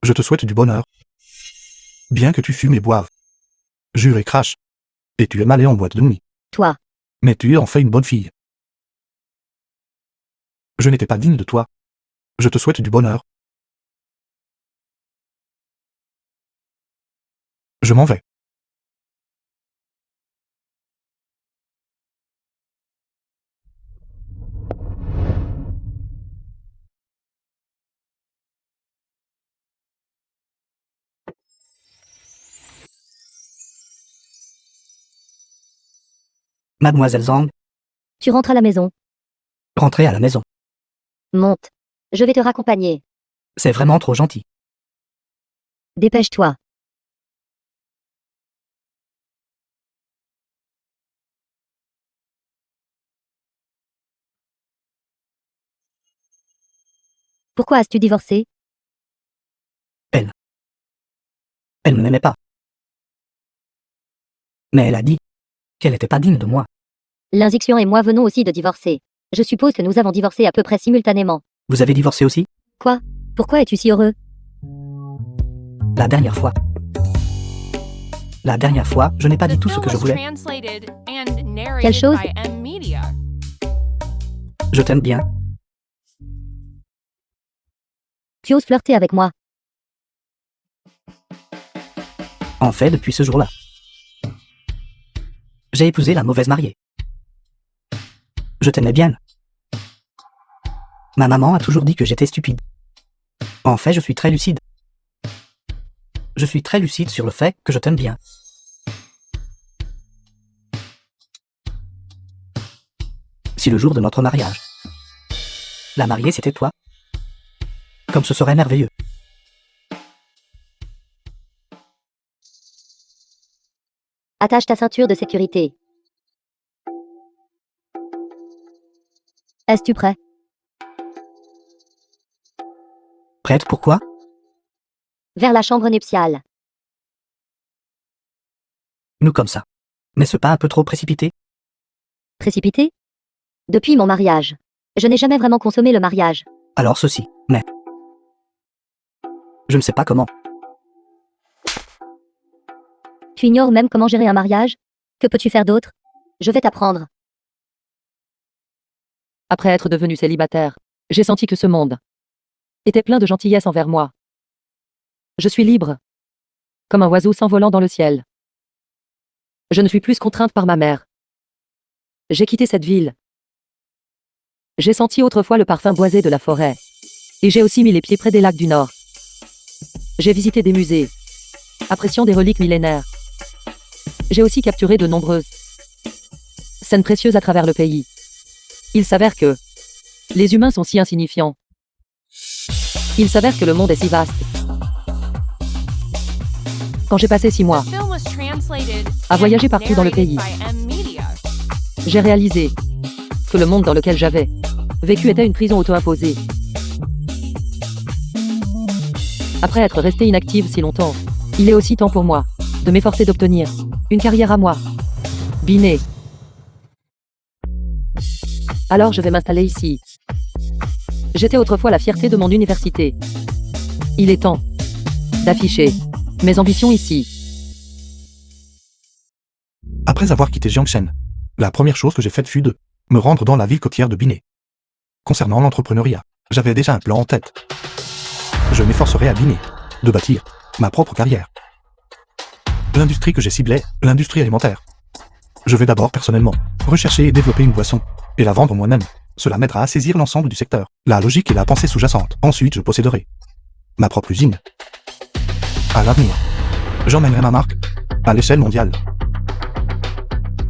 Je te souhaite du bonheur. Bien que tu fumes et boives. Jure et crache. Et tu aimes aller en boîte de nuit. Toi. Mais tu es en fait une bonne fille. Je n'étais pas digne de toi. Je te souhaite du bonheur. Je m'en vais. Mademoiselle Zhang, Tu rentres à la maison. rentrez à la maison. Monte. Je vais te raccompagner. C'est vraiment trop gentil. Dépêche-toi. Pourquoi as-tu divorcé? Elle ne m'aimait pas. Mais elle a dit qu'elle n'était pas digne de moi. L'inziction et moi venons aussi de divorcer. Je suppose que nous avons divorcé à peu près simultanément. Vous avez divorcé aussi? Quoi? Pourquoi es-tu si heureux? La dernière fois. La dernière fois, je n'ai pas dit tout ce que je voulais. Quelle chose? Je t'aime bien. Tu oses flirter avec moi. En fait, depuis ce jour-là, j'ai épousé la mauvaise mariée. Je t'aimais bien. Ma maman a toujours dit que j'étais stupide. En fait, je suis très lucide. Je suis très lucide sur le fait que je t'aime bien. Si le jour de notre mariage, la mariée c'était toi, comme ce serait merveilleux. Attache ta ceinture de sécurité. Es-tu prêt? Prête pourquoi? Vers la chambre nuptiale. Nous comme ça. N'est-ce pas un peu trop précipité? Précipité? Depuis mon mariage. Je n'ai jamais vraiment consommé le mariage. Alors ceci, mais... Je ne sais pas comment. Tu ignores même comment gérer un mariage? Que peux-tu faire d'autre? Je vais t'apprendre. Après être devenu célibataire, j'ai senti que ce monde était plein de gentillesse envers moi. Je suis libre, comme un oiseau s'envolant dans le ciel. Je ne suis plus contrainte par ma mère. J'ai quitté cette ville. J'ai senti autrefois le parfum boisé de la forêt. Et j'ai aussi mis les pieds près des lacs du Nord. J'ai visité des musées, appréciant des reliques millénaires. J'ai aussi capturé de nombreuses scènes précieuses à travers le pays. Il s'avère que les humains sont si insignifiants. Il s'avère que le monde est si vaste. Quand j'ai passé 6 mois à voyager partout dans le pays, j'ai réalisé que le monde dans lequel j'avais vécu était une prison auto-imposée. Après être restée inactive si longtemps, il est aussi temps pour moi de m'efforcer d'obtenir une carrière à moi. Binet. Alors je vais m'installer ici. J'étais autrefois la fierté de mon université. Il est temps d'afficher mes ambitions ici. Après avoir quitté Jiangshen, la première chose que j'ai faite fut de me rendre dans la ville côtière de Binet. Concernant l'entrepreneuriat, j'avais déjà un plan en tête. Je m'efforcerai à Binet de bâtir ma propre carrière. L'industrie que j'ai ciblée, l'industrie alimentaire. Je vais d'abord personnellement rechercher et développer une boisson et la vendre moi-même. Cela m'aidera à saisir l'ensemble du secteur, la logique et la pensée sous-jacente. Ensuite, je posséderai ma propre usine. À l'avenir, j'emmènerai ma marque à l'échelle mondiale.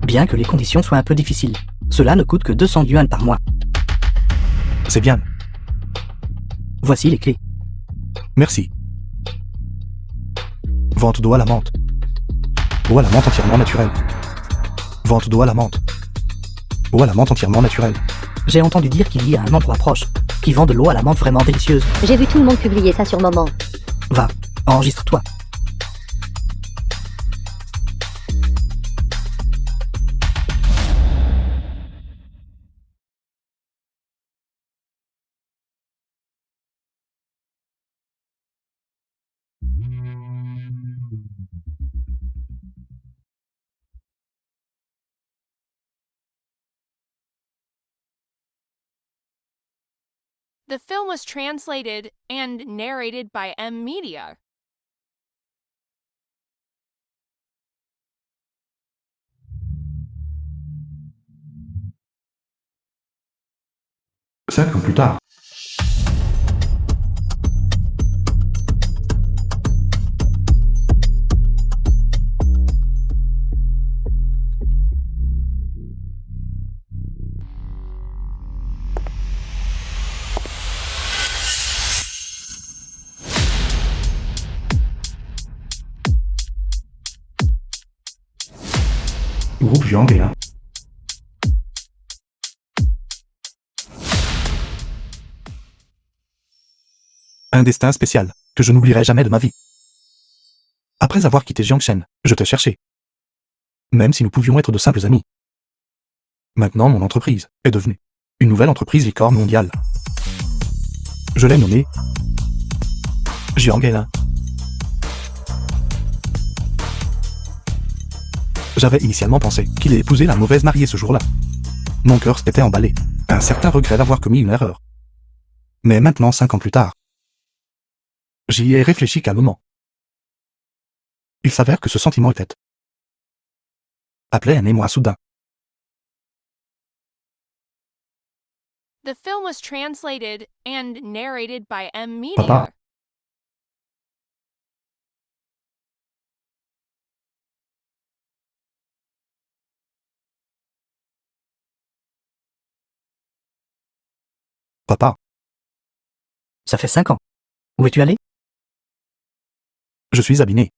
Bien que les conditions soient un peu difficiles, cela ne coûte que 200 yuan par mois. C'est bien, Voici les clés. merci. Vente d'eau à la menthe. Eau à la menthe entièrement naturelle. Vente d'eau à la menthe. Eau à la menthe entièrement naturelle. J'ai entendu dire qu'il y a un endroit proche qui vend de l'eau à la menthe vraiment délicieuse. J'ai vu tout le monde publier ça sur Moment. Va, enregistre-toi. The film was translated and narrated by M Media. Cinq ans plus tard. Groupe Jianghéa. Un destin spécial que je n'oublierai jamais de ma vie. Après avoir quitté Jiangshen, je t'ai cherché. Même si nous pouvions être de simples amis. Maintenant, mon entreprise est devenue une nouvelle entreprise licorne mondiale. Je l'ai nommée Jianghéa. J'avais initialement pensé qu'il ait épousé la mauvaise mariée ce jour-là. Mon cœur s'était emballé, un certain regret d'avoir commis une erreur. Mais maintenant, 5 ans plus tard, j'y ai réfléchi calmement. Il s'avère que ce sentiment était appelé un émoi soudain. The film was translated and narrated by M Media. Papa. Papa, Ça fait 5 ans. Où es-tu allé? je suis à Binet.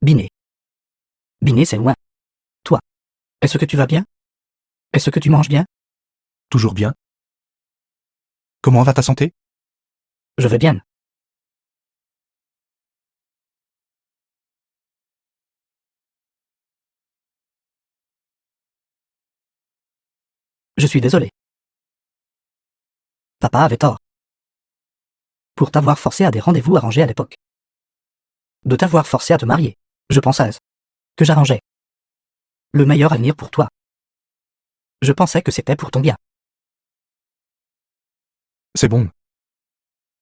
Binet. Binet, c'est loin. Toi, est-ce que tu vas bien? Est-ce que tu manges bien? Toujours bien? Comment va ta santé? Je vais bien. Je suis désolé. Papa avait tort. Pour t'avoir forcé à des rendez-vous arrangés à l'époque. De t'avoir forcé à te marier. Je pensais à ce que j'arrangeais. Le meilleur avenir pour toi. Je pensais que c'était pour ton bien. C'est bon.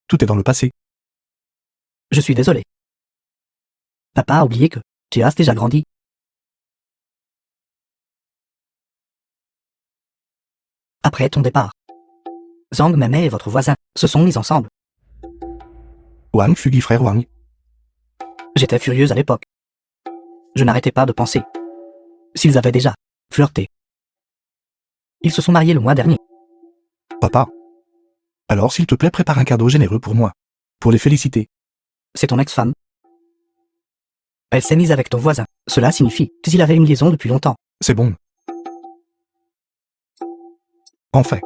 Tout est dans le passé. Je suis désolé. Papa a oublié que tu as déjà grandi. Après ton départ, Zhang Mei et votre voisin se sont mis ensemble. Wang Fugi frère Wang. J'étais furieuse à l'époque. Je n'arrêtais pas de penser. S'ils avaient déjà flirté. Ils se sont mariés le mois dernier. Papa. Alors s'il te plaît, prépare un cadeau généreux pour moi. Pour les féliciter. C'est ton ex-femme. Elle s'est mise avec ton voisin. Cela signifie qu'ils avaient une liaison depuis longtemps. C'est bon. En fait.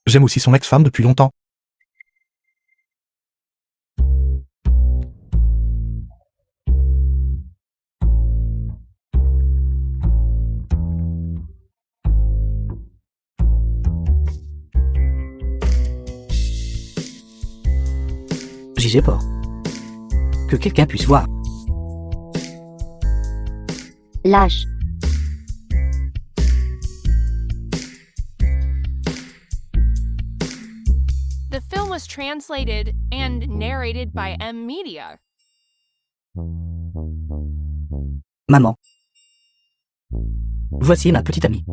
J'aime aussi son ex-femme depuis longtemps. J'ai peur. Que quelqu'un puisse voir. Lâche. The film was translated and narrated by M Media. Maman. Voici ma petite amie.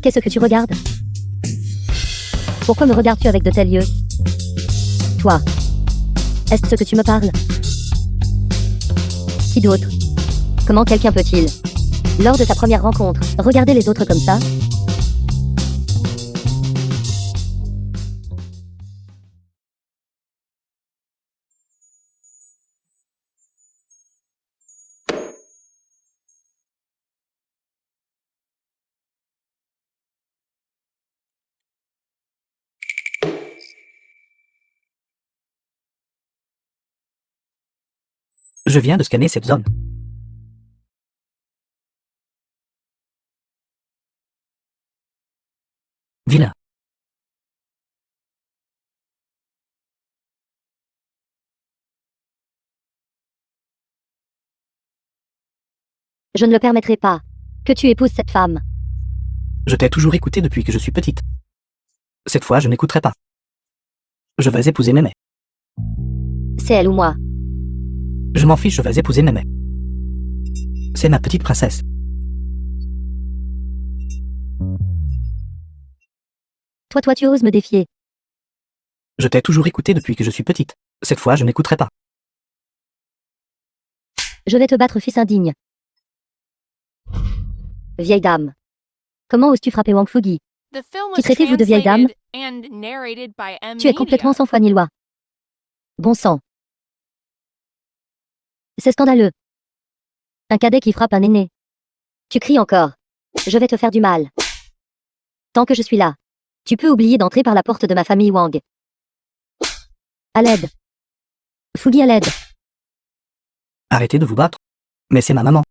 Qu'est-ce que tu regardes? Pourquoi me regardes-tu avec de tels yeux? Toi. Est-ce ce que tu me parles? Qui d'autre? Comment quelqu'un peut-il, lors de sa première rencontre, regarder les autres comme ça? Je viens de scanner cette zone. Vilain. Je ne le permettrai pas. Que tu épouses cette femme. Je t'ai toujours écouté depuis que je suis petite. Cette fois, je n'écouterai pas. Je vais épouser Mémé. C'est elle ou moi. Je m'en fiche, je vais épouser Mémé. C'est ma petite princesse. Toi, tu oses me défier. Je t'ai toujours écouté depuis que je suis petite. Cette fois, je n'écouterai pas. Je vais te battre, fils indigne. Vieille dame. Comment oses-tu frapper Wang Fugi? The film Qui was traitez-vous de vieille dame? translated and narrated by M Tu es Media. complètement sans foi ni loi. Bon sang. C'est scandaleux. Un cadet qui frappe un aîné. Tu cries encore. Je vais te faire du mal. Tant que je suis là. Tu peux oublier d'entrer par la porte de ma famille Wang. À l'aide. Fugi à l'aide. Arrêtez de vous battre. Mais c'est ma maman.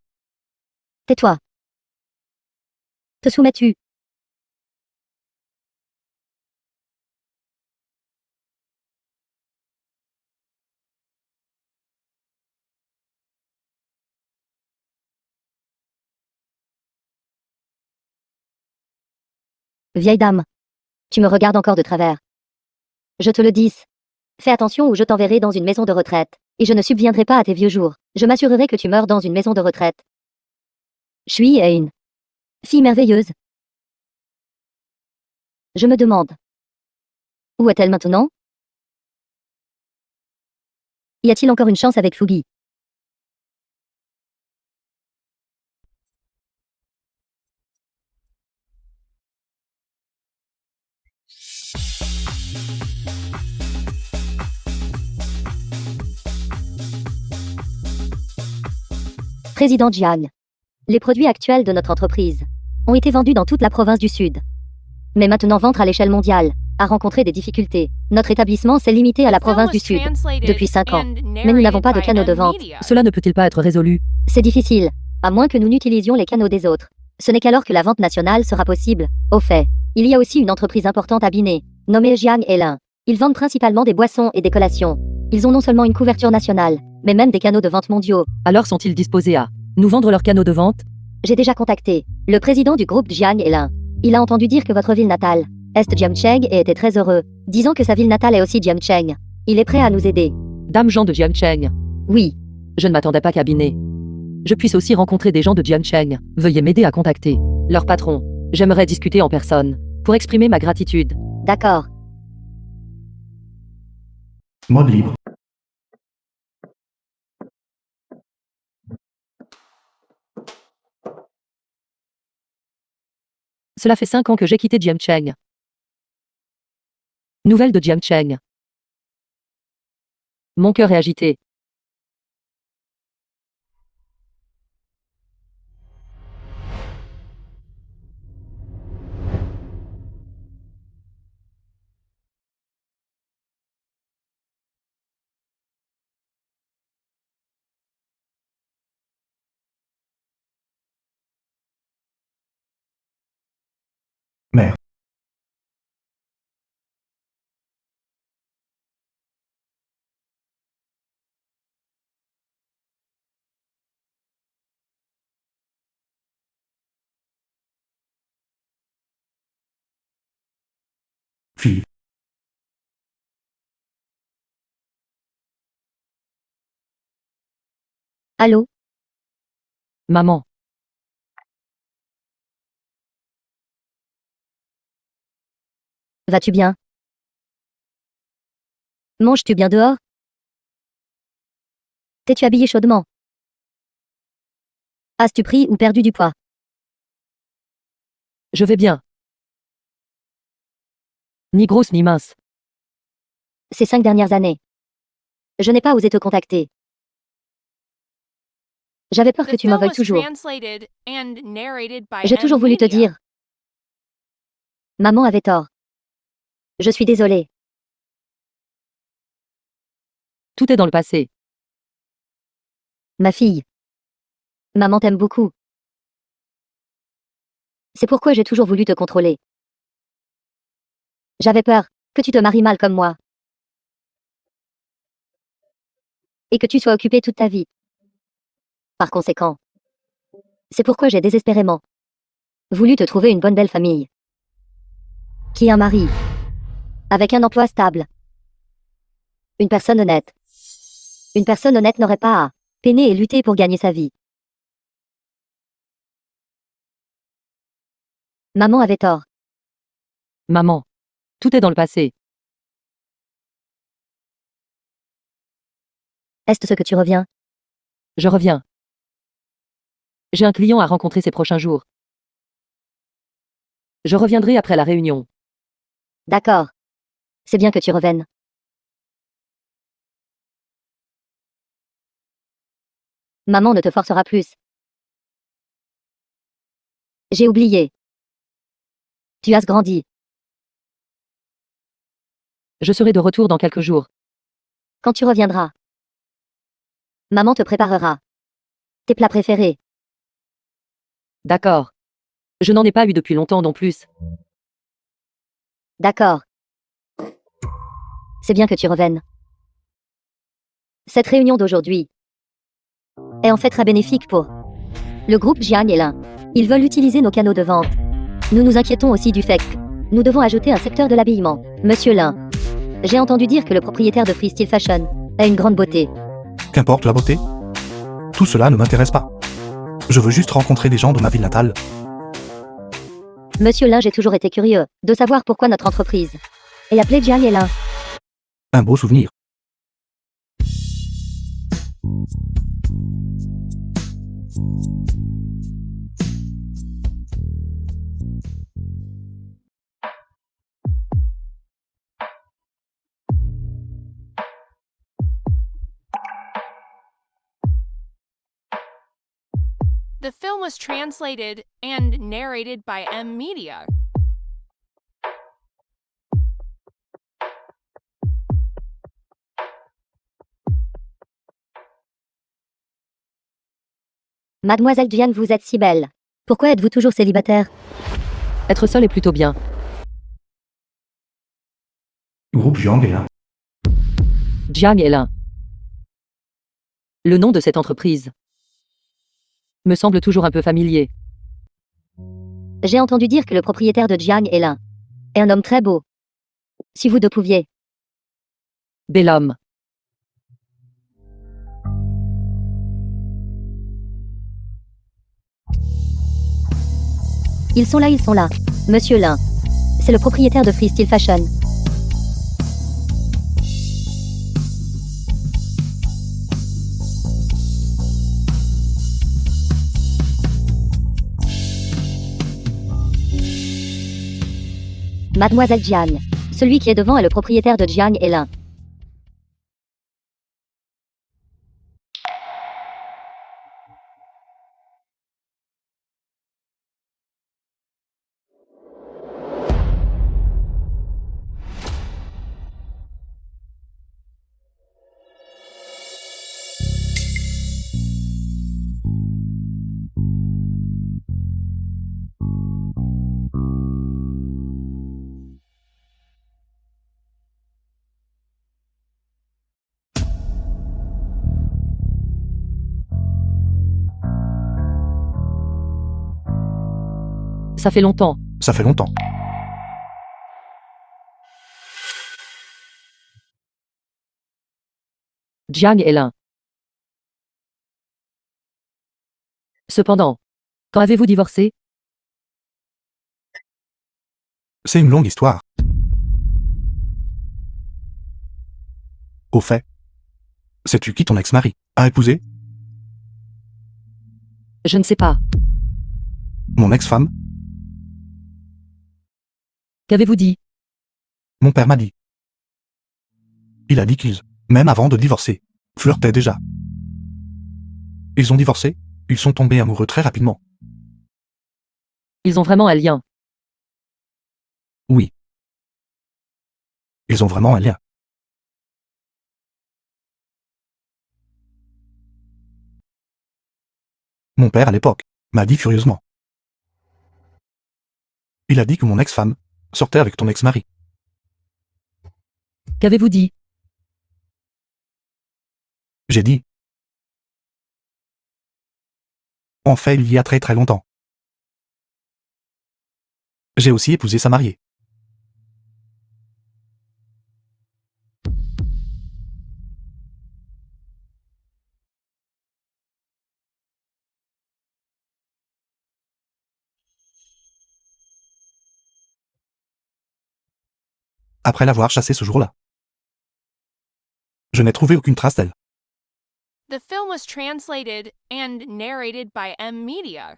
Tais-toi. Te soumets-tu? Vieille dame. Tu me regardes encore de travers. Je te le dis. Fais attention ou je t'enverrai dans une maison de retraite. Et je ne subviendrai pas à tes vieux jours. Je m'assurerai que tu meurs dans une maison de retraite. Je suis une fille merveilleuse. Je me demande. Où est-elle maintenant? Y a-t-il encore une chance avec Fugi? Président Jiang. Les produits actuels de notre entreprise ont été vendus dans toute la province du Sud. Mais maintenant vendre à l'échelle mondiale a rencontré des difficultés. Notre établissement s'est limité à la The film province was du Sud translated depuis 5 ans. and Mais nous n'avons pas de narrated canaux by de M vente. Media. Cela ne peut-il pas être résolu? C'est difficile, à moins que nous n'utilisions les canaux des autres. Ce n'est qu'alors que la vente nationale sera possible. Au fait, il y a aussi une entreprise importante à Binet, nommée Jiang Elin. Ils vendent principalement des boissons et des collations. Ils ont non seulement une couverture nationale, mais même des canaux de vente mondiaux. Alors sont-ils disposés à nous vendre leurs canaux de vente? J'ai déjà contacté le président du groupe Jiang Elin. Il a entendu dire que votre ville natale est Jiangcheng et était très heureux, disant que sa ville natale est aussi Jiangcheng. Il est prêt à nous aider. Dame Jean de Jiangcheng. Oui, Je ne m'attendais pas qu'à Binet je puisse aussi rencontrer des gens de Jiangcheng. Veuillez m'aider à contacter leur patron. J'aimerais discuter en personne pour exprimer ma gratitude. d'accord. Mode libre. Cela fait 5 ans que j'ai quitté Jiangcheng. Nouvelle de Jiangcheng. Mon cœur est agité. Mère. Fille. Allô? Maman, Vas-tu bien? Manges-tu bien dehors? T'es-tu habillé chaudement? As-tu pris ou perdu du poids? je vais bien. Ni grosse ni mince. Ces 5 dernières années. Je n'ai pas osé te contacter. J'avais peur The que tu m'en film veuilles was toujours. translated and narrated by J'ai toujours voulu te M-Media. dire. Maman avait tort. Je suis désolée. Tout est dans le passé. Ma fille. Maman t'aime beaucoup. C'est pourquoi j'ai toujours voulu te contrôler. J'avais peur que tu te maries mal comme moi. Et que tu sois occupée toute ta vie. Par conséquent, c'est pourquoi j'ai désespérément voulu te trouver une bonne belle famille. Qui ait un mari. Avec un emploi stable. Une personne honnête. Une personne honnête n'aurait pas à peiner et lutter pour gagner sa vie. Maman avait tort. Maman, tout est dans le passé. Est-ce ce que tu reviens? Je reviens. J'ai un client à rencontrer ces prochains jours. Je reviendrai après la réunion. D'accord. C'est bien que tu reviennes. Maman ne te forcera plus. J'ai oublié. Tu as grandi. Je serai de retour dans quelques jours. Quand tu reviendras, maman te préparera tes plats préférés. D'accord. Je n'en ai pas eu depuis longtemps non plus. D'accord. C'est bien que tu reviennes. Cette réunion d'aujourd'hui est en fait très bénéfique pour le groupe Jiang et Lin. Ils veulent utiliser nos canaux de vente. Nous nous inquiétons aussi du fait que nous devons ajouter un secteur de l'habillement. Monsieur Lin, j'ai entendu dire que le propriétaire de Freestyle Fashion a une grande beauté. Qu'importe la beauté. Tout cela ne m'intéresse pas. Je veux juste rencontrer des gens de ma ville natale. Monsieur Lin, j'ai toujours été curieux de savoir pourquoi notre entreprise est appelée Jiang et Lin. Un beau souvenir. The film was translated and narrated by M-Media. Mademoiselle Jiang, vous êtes si belle. Pourquoi êtes-vous toujours célibataire? Être seul est plutôt bien. Groupe Jiang et Lin. Jiang et Lin. Le nom de cette entreprise me semble toujours un peu familier. J'ai entendu dire que le propriétaire de Jiang et Lin est un homme très beau. Si vous deux pouviez. Bel homme. Ils sont là. Monsieur Lin. C'est le propriétaire de Freestyle Fashion. Mademoiselle Jiang. Celui qui est devant est le propriétaire de Jiang et Lin. Ça fait longtemps. Ça fait longtemps. Jiang est l'un. Cependant, quand avez-vous divorcé? C'est une longue histoire. Au fait, sais-tu qui ton ex-mari a épousé? Je ne sais pas. Mon ex-femme? Qu'avez-vous dit? Mon père m'a dit. Il a dit qu'ils, même avant de divorcer, flirtaient déjà. Ils ont divorcé, ils sont tombés amoureux très rapidement. Ils ont vraiment un lien. Oui. Ils ont vraiment un lien. Mon père, à l'époque, m'a dit furieusement. Il a dit que mon ex-femme sortait avec ton ex-mari. Qu'avez-vous dit? J'ai dit. En fait, il y a très très longtemps. J'ai aussi épousé sa mariée. Après l'avoir chassée ce jour-là. Je n'ai trouvé aucune trace d'elle. The film was translated and narrated by M Media.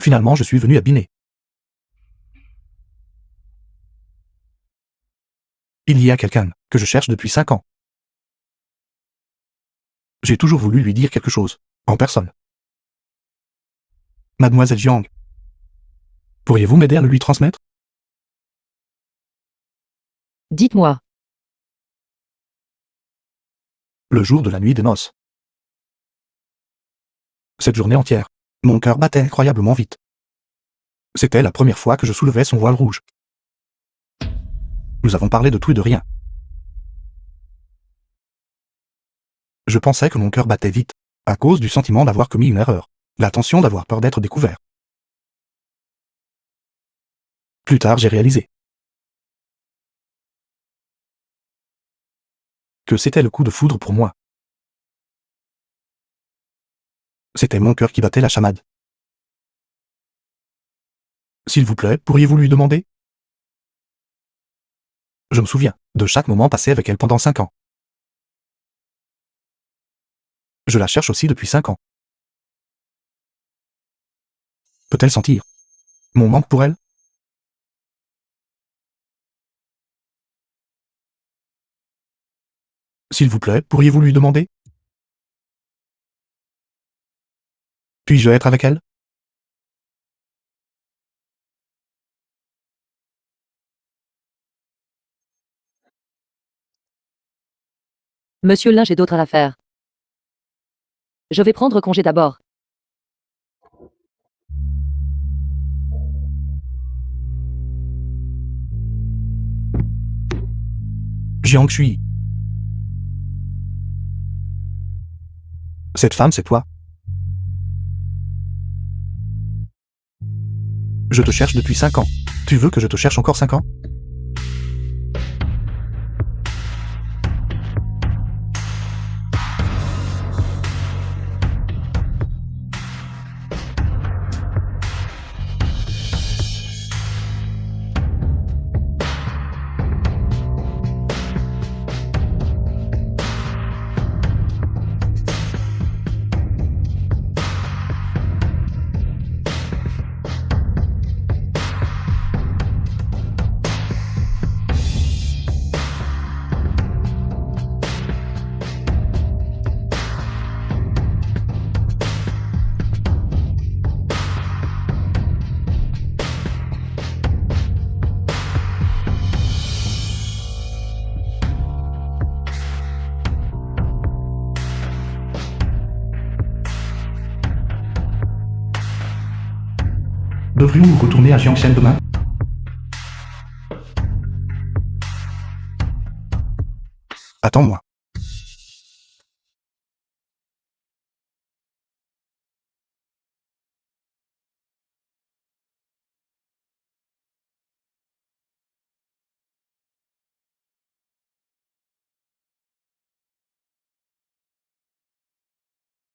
Finalement, je suis venu à Binet. Il y a quelqu'un que je cherche depuis 5 ans. J'ai toujours voulu lui dire quelque chose, en personne. Mademoiselle Jiang, pourriez-vous m'aider à le lui transmettre? Dites-moi. Le jour de la nuit des noces. Cette journée entière, mon cœur battait incroyablement vite. C'était la première fois que je soulevais son voile rouge. Nous avons parlé de tout et de rien. Je pensais que mon cœur battait vite, à cause du sentiment d'avoir commis une erreur, la tension d'avoir peur d'être découvert. Plus tard, j'ai réalisé que c'était le coup de foudre pour moi. C'était mon cœur qui battait la chamade. S'il vous plaît, pourriez-vous lui demander? Je me souviens de chaque moment passé avec elle pendant 5 ans. Je la cherche aussi depuis 5 ans. Peut-elle sentir mon manque pour elle? S'il vous plaît, pourriez-vous lui demander? Puis-je être avec elle? Monsieur Lin, j'ai d'autres affaires. Je vais prendre congé d'abord. Jiang Shui. Cette femme, c'est toi. Je te cherche depuis 5 ans. Tu veux que je te cherche encore 5 ans? Devrions-nous retourner à Jiangshan demain? Attends-moi.